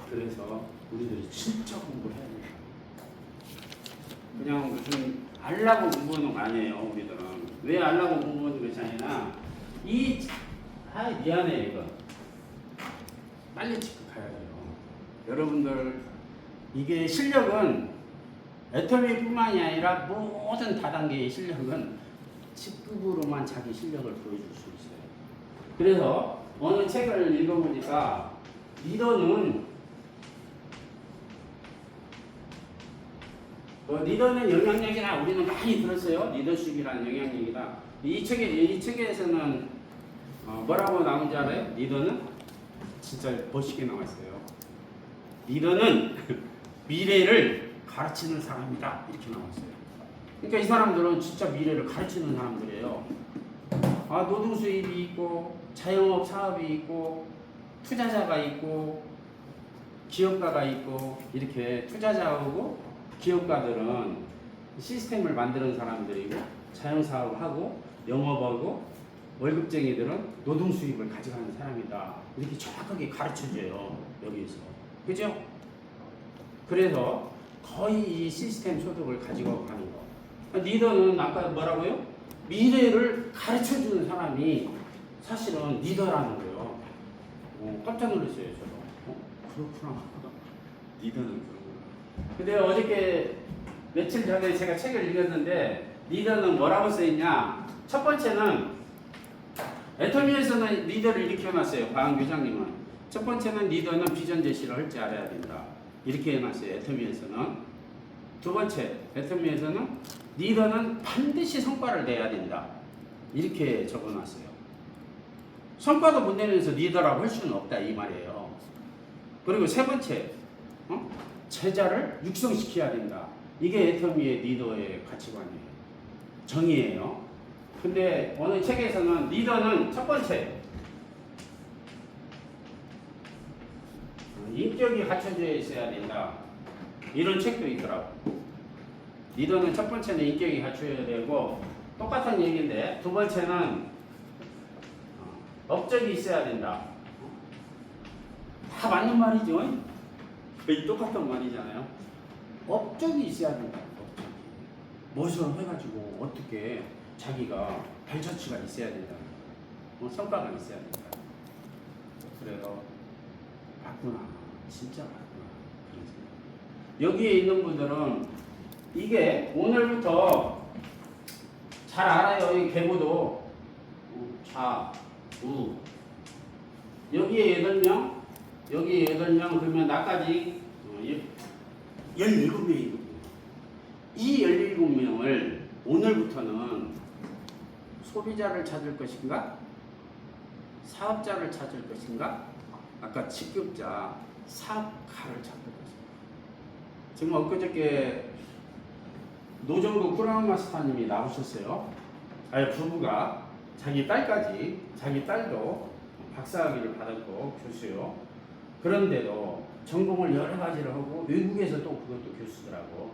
B: 그래서 우리들이 진짜 공부를 해야 돼요. 그냥 무슨 알라고 공부하는 거 아니에요, 우리들은. 왜 알라고 공부하는 것이 아니라 미안해 이거 빨리 직급가야 돼요. 여러분들 이게 실력은 애터미뿐만이 아니라 모든 다단계의 실력은 직급으로만 자기 실력을 보여줄 수 있어요. 그래서 어느 책을 읽어보니까 리더는 영향력이나 우리는 많이 들었어요. 리더십이라는 영향력이다. 이 책에서는 뭐라고 나온지 알아요? 리더는 진짜 멋있게 나왔어요. 리더는 미래를 가르치는 사람이다. 이렇게 나왔어요. 그러니까 이 사람들은 진짜 미래를 가르치는 사람들이에요. 노동 수입이 있고 자영업 사업이 있고 투자자가 있고 기업가가 있고 이렇게 투자자하고 기업가들은 시스템을 만드는 사람들이고 자영사업하고 영업하고 월급쟁이들은 노동 수입을 가져가는 사람이다. 이렇게 정확하게 가르쳐줘요. 여기서. 그죠? 그래서 거의 이 시스템 소득을 가지고 가는 거. 리더는 아까 뭐라고요? 미래를 가르쳐주는 사람이 사실은 리더라는 거예요. 깜짝 놀랐어요. 저도. 그렇구나. 리더는 그렇구나. 근데 어저께 며칠 전에 제가 책을 읽었는데 리더는 뭐라고 써있냐? 첫 번째는 애터미에서는 리더를 이렇게 해놨어요. 방 교장님은. 첫 번째는 리더는 비전 제시를 할 줄 알아야 된다. 이렇게 해놨어요. 애터미에서는. 두 번째, 애터미에서는 리더는 반드시 성과를 내야 된다. 이렇게 적어놨어요. 성과도 못 내면서 리더라고 할 수는 없다 이 말이에요. 그리고 세 번째, 제자를 육성시켜야 된다. 이게 애터미의 리더의 가치관이에요. 정의예요. 근데 어느 책에서는 리더는 첫 번째 인격이 갖춰져 있어야 된다. 이런 책도 있더라고. 리더는 첫 번째는 인격이 갖춰야 되고 똑같은 얘기인데 두 번째는 업적이 있어야 된다. 다 맞는 말이죠. 거의 똑같은 말이잖아요. 업적이 있어야 된다. 업적이. 무엇을 해가지고 어떻게 자기가 발자취가 있어야 된다. 성과가 있어야 된다. 그래서 맞구나. 진짜 맞구나. 여기에 있는 분들은 이게 오늘부터 잘 알아요. 이 계보도 좌, 우. 여기에 8명, 여기에 8명, 그러면 나까지 17명이거든요. 이 17명을 오늘부터는 소비자를 찾을 것인가? 사업자를 찾을 것인가? 아까 직급자, 사업가를 찾을 것인가? 지금 엊그저께 노정구 쿠라운 마스터님이 나오셨어요. 아예 부부가 자기 딸까지, 자기 딸도 박사학위를 받았고 교수요. 그런데도 전공을 여러 가지를 하고 외국에서 또 그것도 교수더라고.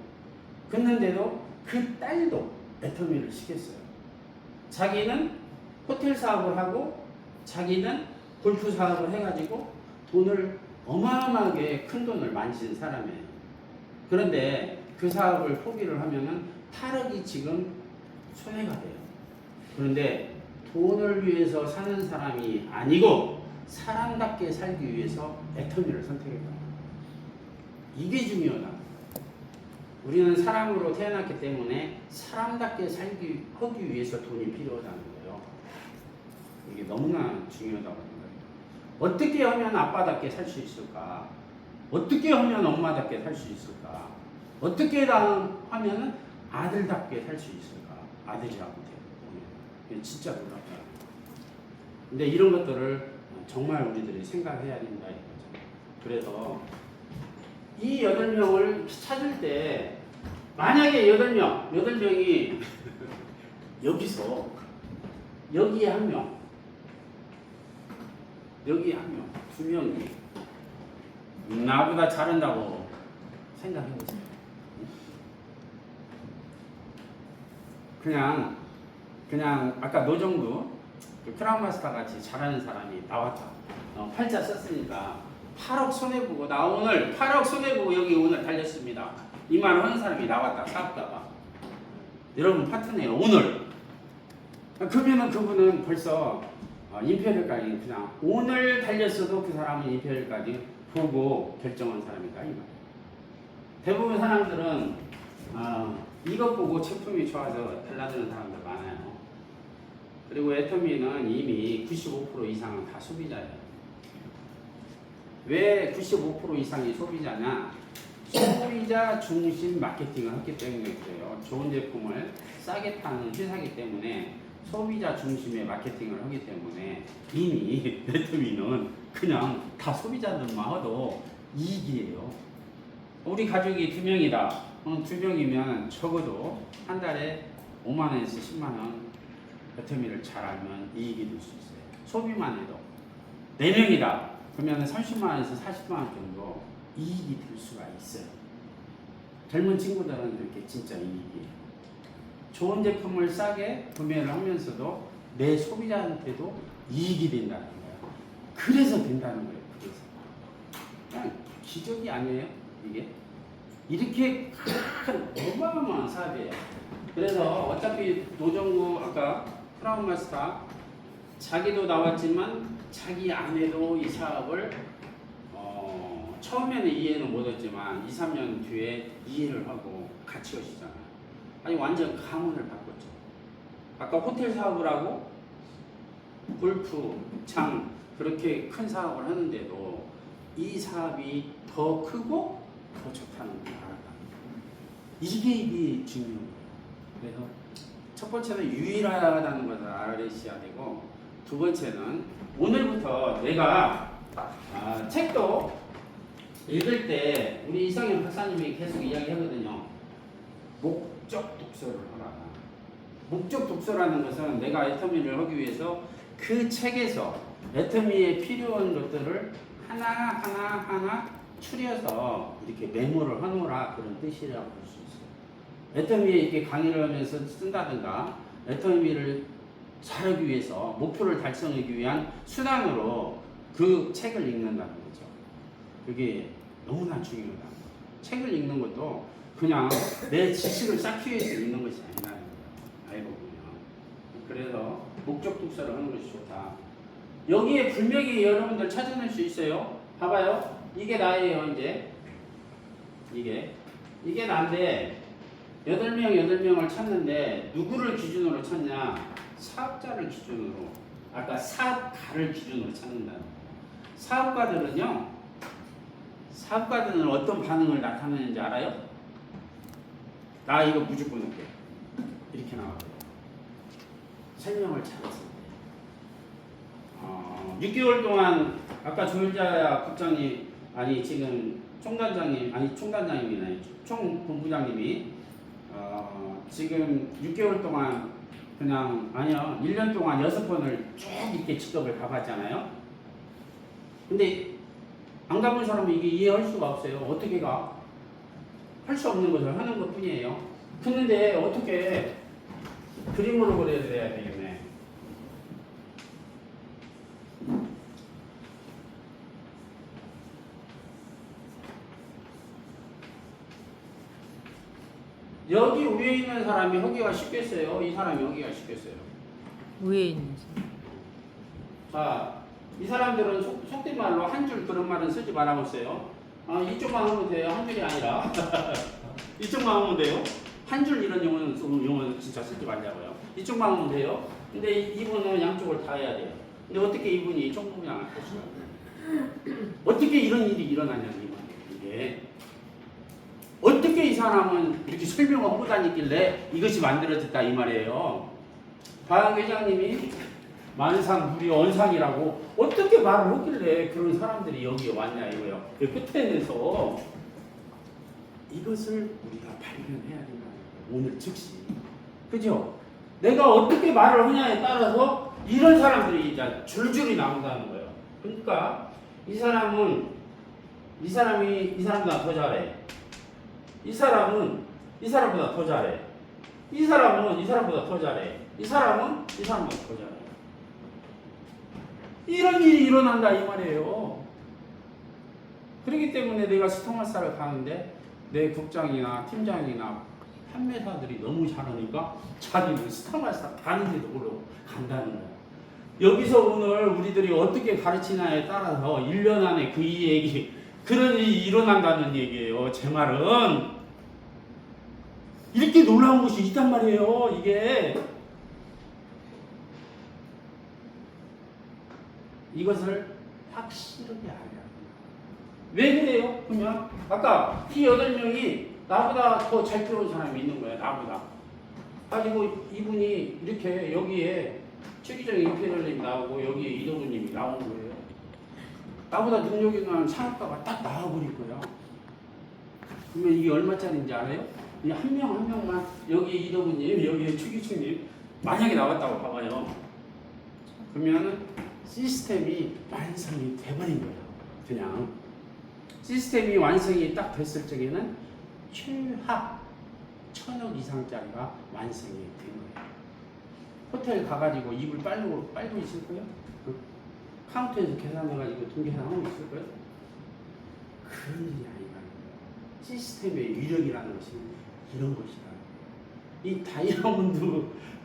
B: 그런데도 그 딸도 애터미를 시켰어요. 자기는 호텔 사업을 하고 자기는 골프 사업을 해가지고 돈을 어마어마하게 큰 돈을 만진 사람이에요. 그런데 그 사업을 포기를 하면은 8억이 지금 손해가 돼요. 그런데 돈을 위해서 사는 사람이 아니고 사람답게 살기 위해서 애터미를 선택했다. 이게 중요하다. 우리는 사람으로 태어났기 때문에 사람답게 하기 위해서 돈이 필요하다는 거예요. 이게 너무나 중요하다고 생각해요. 어떻게 하면 아빠답게 살 수 있을까? 어떻게 하면 엄마답게 살 수 있을까? 어떻게 하면 아들답게 살 수 있을까? 아들이라고 되면 진짜 놀랍다. 근데 이런 것들을 정말 우리들이 생각해야 된다 이거죠. 그래서 이 8명을 찾을 때 만약에 8명이 여기서 여기에 1명, 여기에 1명, 2명이 나보다 잘한다고 생각해보세요. 그냥 아까 노정구 크라운 마스터 같이 잘하는 사람이 나왔다. 팔자 썼으니까 8억 손해보고 나 오늘 8억 손해보고 여기 오늘 달렸습니다. 이 말을 하는 사람이 나왔다. 사업가가. 여러분 파트너예요. 오늘. 그러면은 그분은 벌써 임페리얼까지 그냥 오늘 달렸어도 그 사람은 임페리얼까지 보고 결정한 사람이다 이 말이에요. 대부분 사람들은 이것 보고 제품이 좋아서 달라드는 사람들 많아요. 그리고 애터미는 이미 95% 이상은 다 소비자예요. 왜 95% 이상이 소비자냐? 소비자 중심 마케팅을 했기 때문에 그래요. 좋은 제품을 싸게 파는 회사이기 때문에 소비자 중심의 마케팅을 하기 때문에 이미 애터미는 그냥 다 소비자들만 해도 이익이에요. 우리 가족이 2명이다. 2명이면 적어도 한 달에 5만원에서 10만원 애터미를 잘 알면 이익이 될 수 있어요. 소비만 해도. 4명이다. 그러면 30만원에서 40만원 정도 이익이 될 수가 있어요. 젊은 친구들은 그렇게 진짜 이익이에요. 좋은 제품을 싸게 구매를 하면서도 내 소비자한테도 이익이 된다는 거예요. 그래서 된다는 거예요. 그래서. 그냥 기적이 아니에요. 이게. 이렇게 큰 어마어마한 사업이에요. 그래서 어차피 노정구 아까 크라운 마스터 자기도 나왔지만 자기 아내도 이 사업을 처음에는 이해는 못했지만 2, 3년 뒤에 이해를 하고 같이 오시잖아요. 아니 완전 가문을 바꿨죠. 아까 호텔 사업을 하고 골프, 장 그렇게 큰 사업을 하는데도 이 사업이 더 크고 더 좋다는 걸 알아가. 이게 중요한 거예요. 그래서 첫 번째는 유일하다는 것을 알으셔야 되고, 두 번째는 오늘부터 내가 책도 읽을 때 우리 이상현 박사님이 계속 이야기하거든요. 목적 독서를 하라. 목적 독서라는 것은 내가 애터미를 하기 위해서 그 책에서 애터미에 필요한 것들을 하나 추려서 이렇게 메모를 해놓으라, 그런 뜻이라고 볼 수 있어요. 애터미에 이렇게 강의를 하면서 쓴다든가 애터미를 잘하기 위해서 목표를 달성하기 위한 수단으로 그 책을 읽는다는 거죠. 그게 너무나 중요하다. 책을 읽는 것도 그냥 내 지식을 쌓기 위해서 읽는 것이 아니라는 거예요. 알고 보면. 그래서 목적 독서를 하는 것이 좋다. 여기에 분명히 여러분들 찾아낼 수 있어요. 봐봐요. 이게 나예요. 이제 이게 나인데 8명을 찾는데 누구를 기준으로 찾냐? 사업자를 기준으로, 아까 사업가를 기준으로 찾는다. 사업가들은 어떤 반응을 나타내는지 알아요? 나 이거 무조건 할게. 이렇게 나와요. 설명을 잘했을 때. 6개월 동안 아까 조일자 국장님, 아니 지금 총단장님이나 총본부장님이 지금 6개월 동안 그냥, 아니요, 1년 동안 6번을 쭉 이렇게 직업을 가봤잖아요. 근데 안 가본 사람은 이게 이해할 수가 없어요. 어떻게 가? 할 수 없는 것을 하는 것 뿐이에요. 그런데 어떻게 그림으로 그려야 되겠네. 여기 위에 있는 사람이 하기가 쉽겠어요? 이 사람이 하기가 쉽겠어요?
A: 위에 있는 사람.
B: 자, 이 사람들은 속된 말로 한 줄 그런 말은 쓰지 말아보세요. 이쪽만 하면 돼요. 한 줄이 아니라. 이쪽만 하면 돼요. 한 줄 이런 용어는 진짜 쓰지 말자고요. 이쪽만 하면 돼요. 근데 이분은 양쪽을 다 해야 돼요. 근데 어떻게 이분이 총무장 할 것이야? 어떻게 이런 일이 일어나냐는 이게. 어떻게 이 사람은 이렇게 설명을 하고 다니길래 이것이 만들어졌다 이 말이에요. 박 회장님이 만상불이 언상이라고 어떻게 말을 하길래 그런 사람들이 여기에 왔냐 이거예요. 그 끝에서 이것을 우리가 발견해야 된다는 거예요. 오늘 즉시. 그죠? 내가 어떻게 말을 하냐에 따라서 이런 사람들이 이제 줄줄이 나온다는 거예요. 그러니까 이 사람보다 더 잘해. 이 사람은 이 사람보다 더 잘해. 이 사람은 이 사람보다 더 잘해. 이 사람은 이 사람보다 더 잘해. 이런 일이 일어난다 이 말이에요. 그렇기 때문에 내가 스토마스를 가는데 내 국장이나 팀장이나 판매사들이 너무 잘하니까 자기는 스토마스 가는지도 모르고 간다는 거야. 여기서 오늘 우리들이 어떻게 가르치냐에 따라서 1년 안에 그 얘기, 그런 일이 일어난다는 얘기예요. 제 말은 이렇게 놀라운 것이 있단 말이에요. 이게 이것을 확실하게 알아야 합니다. 왜 그래요? 그러면 아까 이 8명이 나보다 더 잘 배운 사람이 있는 거예요. 나보다. 가지고 이분이 이렇게 여기에 최기정 임페리얼님이 나오고 여기에 이동훈님이 나오는 거예요. 나보다 능력 있는 상업가가 딱 나와버릴 거야. 그러면 이게 얼마짜리인지 알아요? 이 한 명 한 명만, 여기 이동훈님, 여기 최기정님 만약에 나왔다고 봐봐요. 그러면은 시스템이 완성이 돼버린 거예요. 그냥 시스템이 완성이 딱 됐을 적에는 최하 1,000억 이상짜리가 완성이 된 거예요. 호텔 가가지고 이불 빨고 있을 거예요? 카운터에서 계산해가지고 돈 계산하고 있을 거예요? 그런 일이 아니라는 거예요. 시스템의 위력이라는 것이 이런 것이라는 거예요. 이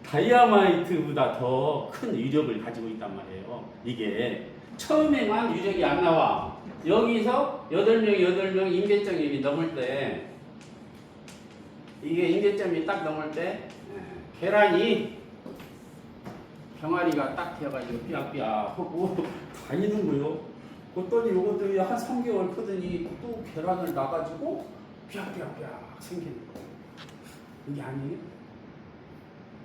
B: 다이아마이트보다 더 큰 위력을 가지고 있단 말이에요. 이게 처음에만 위력이 안 나와. 여기서 8명 임계점이 넘을 때, 이게 임계점이 딱 넘을 때 계란이 병아리가 딱 되어가지고 삐약삐약 하고 다니는 거요. 그랬더니 요것들이 한 3개월 크더니 또 계란을 나가지고 삐약삐약 생기는 거예요. 이게 아니에요?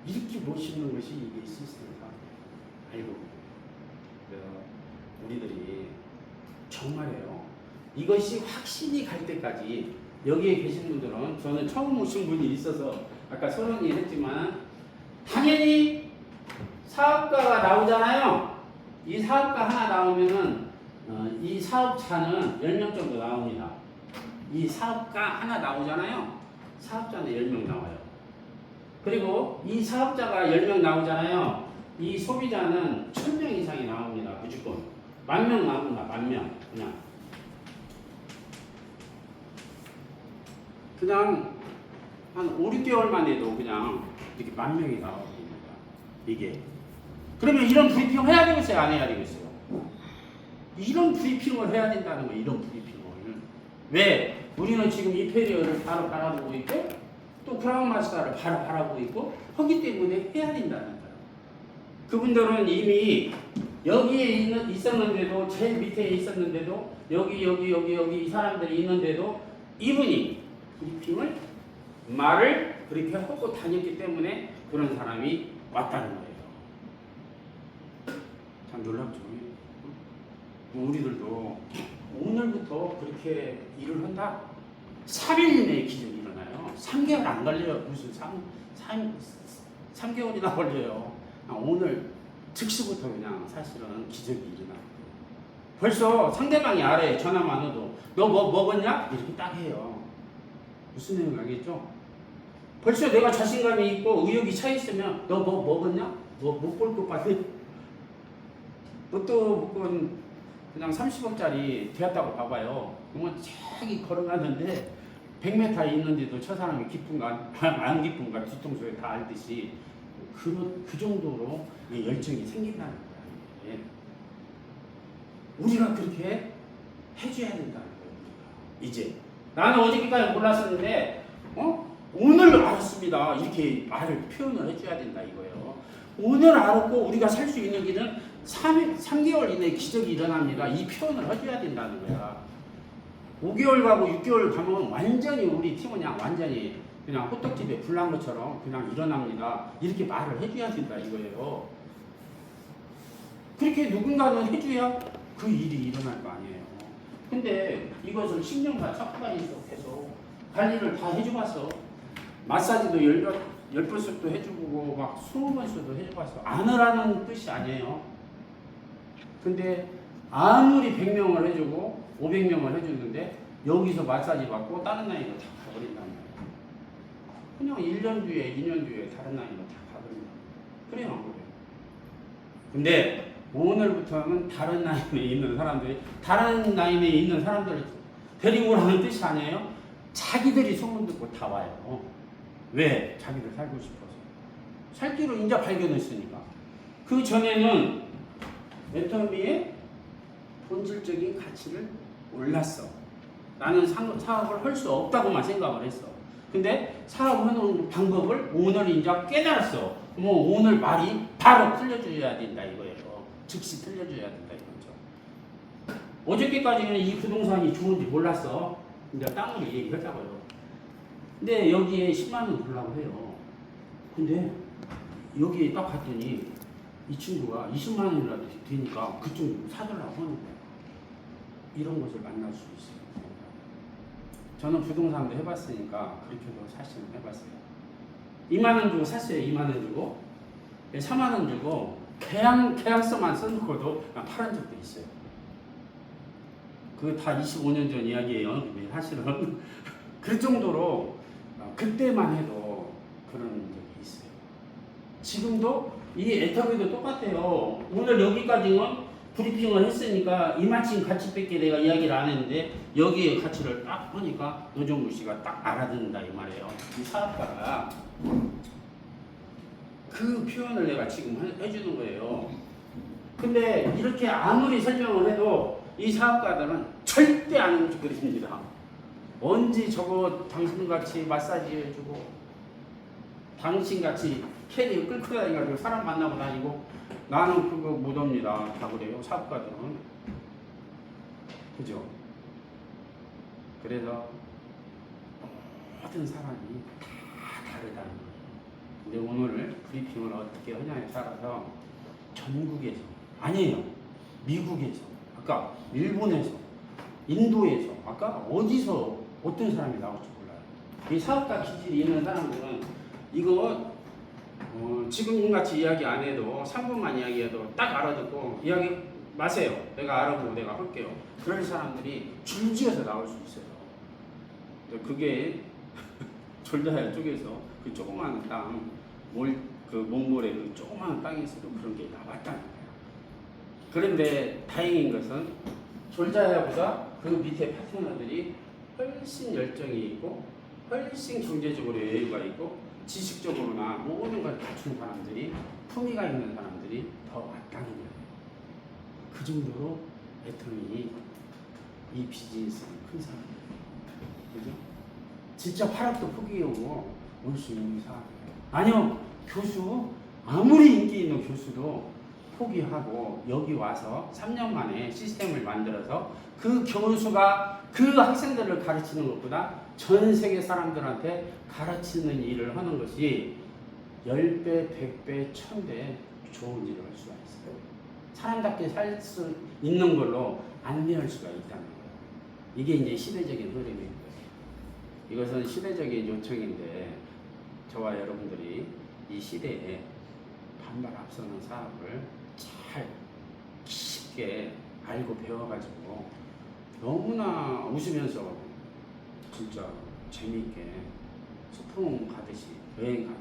B: 이렇게 멋있는 것이 이게 시스템이다. 알고. 그래서 우리들이 정말이에요. 이것이 확신이 갈 때까지 여기에 계신 분들은 저는 처음 오신 분이 있어서 아까 선언이 했지만 당연히 사업가가 나오잖아요. 이 사업가 하나 나오면은 이 사업자는 10명 정도 나옵니다. 이 사업가 하나 나오잖아요. 사업자는 10명 나와요. 그리고 이 사업자가 10명 나오잖아요. 이 소비자는 1000명 이상이 나옵니다. 무조건. 10,000명 나옵니다. 10,000명. 그냥 한 5, 6개월만 해도 그냥 이렇게 10,000명이 나와버립니다. 이게. 그러면 이런 브리핑을 해야 되겠어요? 안 해야 되겠어요? 이런 브리핑을 해야 된다는 거예요. 이런 브리핑을. 왜? 우리는 지금 이페리어를 바로 바라보고 있고 또 크라운마스터를 바로 바라보고 있고 하기 때문에 해야 된다는 거예요. 그분들은 이미 여기에 있었는데도 제일 밑에 있었는데도 여기 이 사람들이 있는데도 이분이 브리핑을 말을 그렇게 하고 다녔기 때문에 그런 사람이 왔다는 거예요. 참 놀랍죠. 우리들도 오늘부터 그렇게 일을 한다. 3일 내에 기적이 일어나요. 3개월 안 걸려요. 무슨 3개월이나 걸려요. 오늘 즉시부터 그냥 사실은 기적이 일어나요. 벌써 상대방이 알아요. 전화만 해도 너 뭐 먹었냐? 이렇게 딱 해요. 무슨 내용 알겠죠? 벌써 내가 자신감이 있고 의욕이 차 있으면 너 뭐 먹었냐? 뭐 못 볼 것 같아? 로또 복권 그냥 30억짜리 되었다고 봐봐요. 그러면 저기 걸어가는데 100m 있는데도 저 사람이 기쁜가 안 기쁜가 뒤통수에 다 알듯이 그 정도로 열정이 생긴다는 거예요. 우리가 그렇게 해줘야 된다는 거예요. 이제 나는 어저께까지 몰랐었는데 오늘 알았습니다. 이렇게 말을 표현을 해줘야 된다 이거예요. 오늘 알았고 우리가 살 수 있는 길은 3개월 이내에 기적이 일어납니다. 이 표현을 해줘야 된다는 거야. 5개월 가고 6개월 가면 완전히 우리 팀은 그냥 완전히 그냥 호떡집에 불난 것처럼 그냥 일어납니다. 이렇게 말을 해줘야 된다 이거예요. 그렇게 누군가는 해줘야 그 일이 일어날 거 아니에요. 근데 이것을 10년간 척박이서 계속 관리를 다 해줘봤어. 마사지도 10번씩도 해주고 막 20번씩도 해줘봤어. 안 하라는 뜻이 아니에요. 근데 아무리 100명을 해주고 500명을 해주는데 여기서 마사지 받고 다른 나이로 다 가버린단 말이에요. 그냥 1년 뒤에 2년 뒤에 다른 나이로 다 가버린다. 그래요 안 그래요? 근데 오늘부터는 다른 나이에 있는 사람들을 데리고 오라는 뜻이 아니에요. 자기들이 소문 듣고 다 와요. 왜? 자기들 살고 싶어서. 살 길을 이제 발견했으니까. 그 전에는 애터미의 본질적인 가치를 몰랐어. 나는 사업을 할 수 없다고만 생각을 했어. 근데 사업하는 방법을 오늘 이제 깨달았어. 뭐 오늘 말이 바로 틀려줘야 된다 이거예요. 즉시 틀려줘야 된다 이거죠. 어저께까지는 이 부동산이 좋은지 몰랐어. 이제 땅을 얘기하자고요. 근데 여기에 10만 원 주려고 해요. 근데 여기에 딱 갔더니 이 친구가 20만 원이라도 되니까 그쪽 사달라고 하는 거예요. 이런 것을 만날 수 있어요. 저는 부동산도 해봤으니까 그렇게도 사실은 해봤어요. 2만 원 주고 샀어요. 2만 원 주고 3만 원 주고 계약서만 써놓고도 팔은 적도 있어요. 그거 다 25년 전 이야기예요. 사실은 그 정도로 그때만 해도 그런 적이 있어요. 지금도 이 애터미도 똑같아요. 오늘 여기까지는 브리핑을 했으니까 이만큼 가치밖에 내가 이야기를 안 했는데 여기에 가치를 딱 보니까 노정구 씨가 딱 알아듣는다 이 말이에요. 이 사업가가 그 표현을 내가 지금 해주는 거예요. 근데 이렇게 아무리 설명을 해도 이 사업가들은 절대 안 움직입니다. 언제 저거 당신같이 마사지 해주고 당신같이 캐리 끌고 다니가지고 사람 만나고 다니고 나는 그거 못합니다. 다 그래요. 사업가들은. 그죠? 그래서 모든 사람이 다 다르다는 거예요. 근데 오늘 브리핑을 어떻게 하냐에 따라서 전국에서 아니에요. 미국에서 아까 일본에서 인도에서 아까 어디서 어떤 사람이 나올지 몰라요. 이 사업가 기질이 있는 사람들은 이거 지금같이 이야기 안 해도 3분만 이야기해도 딱 알아듣고 이야기 마세요. 내가 알아보고 내가 할게요. 그런 사람들이 줄지어서 나올 수 있어요. 그게 졸다야 쪽에서 그 조그마한 땅, 그 몽골의 그 조그마한 땅에서도 그런 게 나왔다는 거예요. 그런데 다행인 것은 졸자야보다 그 밑에 파트너들이 훨씬 열정이 있고 훨씬 경제적으로 여유가 있고 지식적으로나 모든 걸 갖춘 사람들이 품위가 있는 사람들이 더 왔다는 거예요. 그 정도로 애터미 이 비즈니스는 큰 사람이에요. 그죠? 진짜 화락도 포기하고 올 수 있는 사람이에요. 아니요, 교수 아무리 인기 있는 교수도 포기하고 여기 와서 3년 만에 시스템을 만들어서 그 교수가 그 학생들을 가르치는 것보다 전 세계 사람들한테 가르치는 일을 하는 것이 10배, 100배, 1000배 좋은 일을 할 수가 있어요. 사람답게 살 수 있는 걸로 안내할 수가 있다는 거예요. 이게 이제 시대적인 흐름인 거예요. 이것은 시대적인 요청인데 저와 여러분들이 이 시대에 반발 앞서는 사업을 잘 쉽게 알고 배워가지고 너무나 웃으면서 진짜 재미있게 소풍 가듯이 여행 가듯이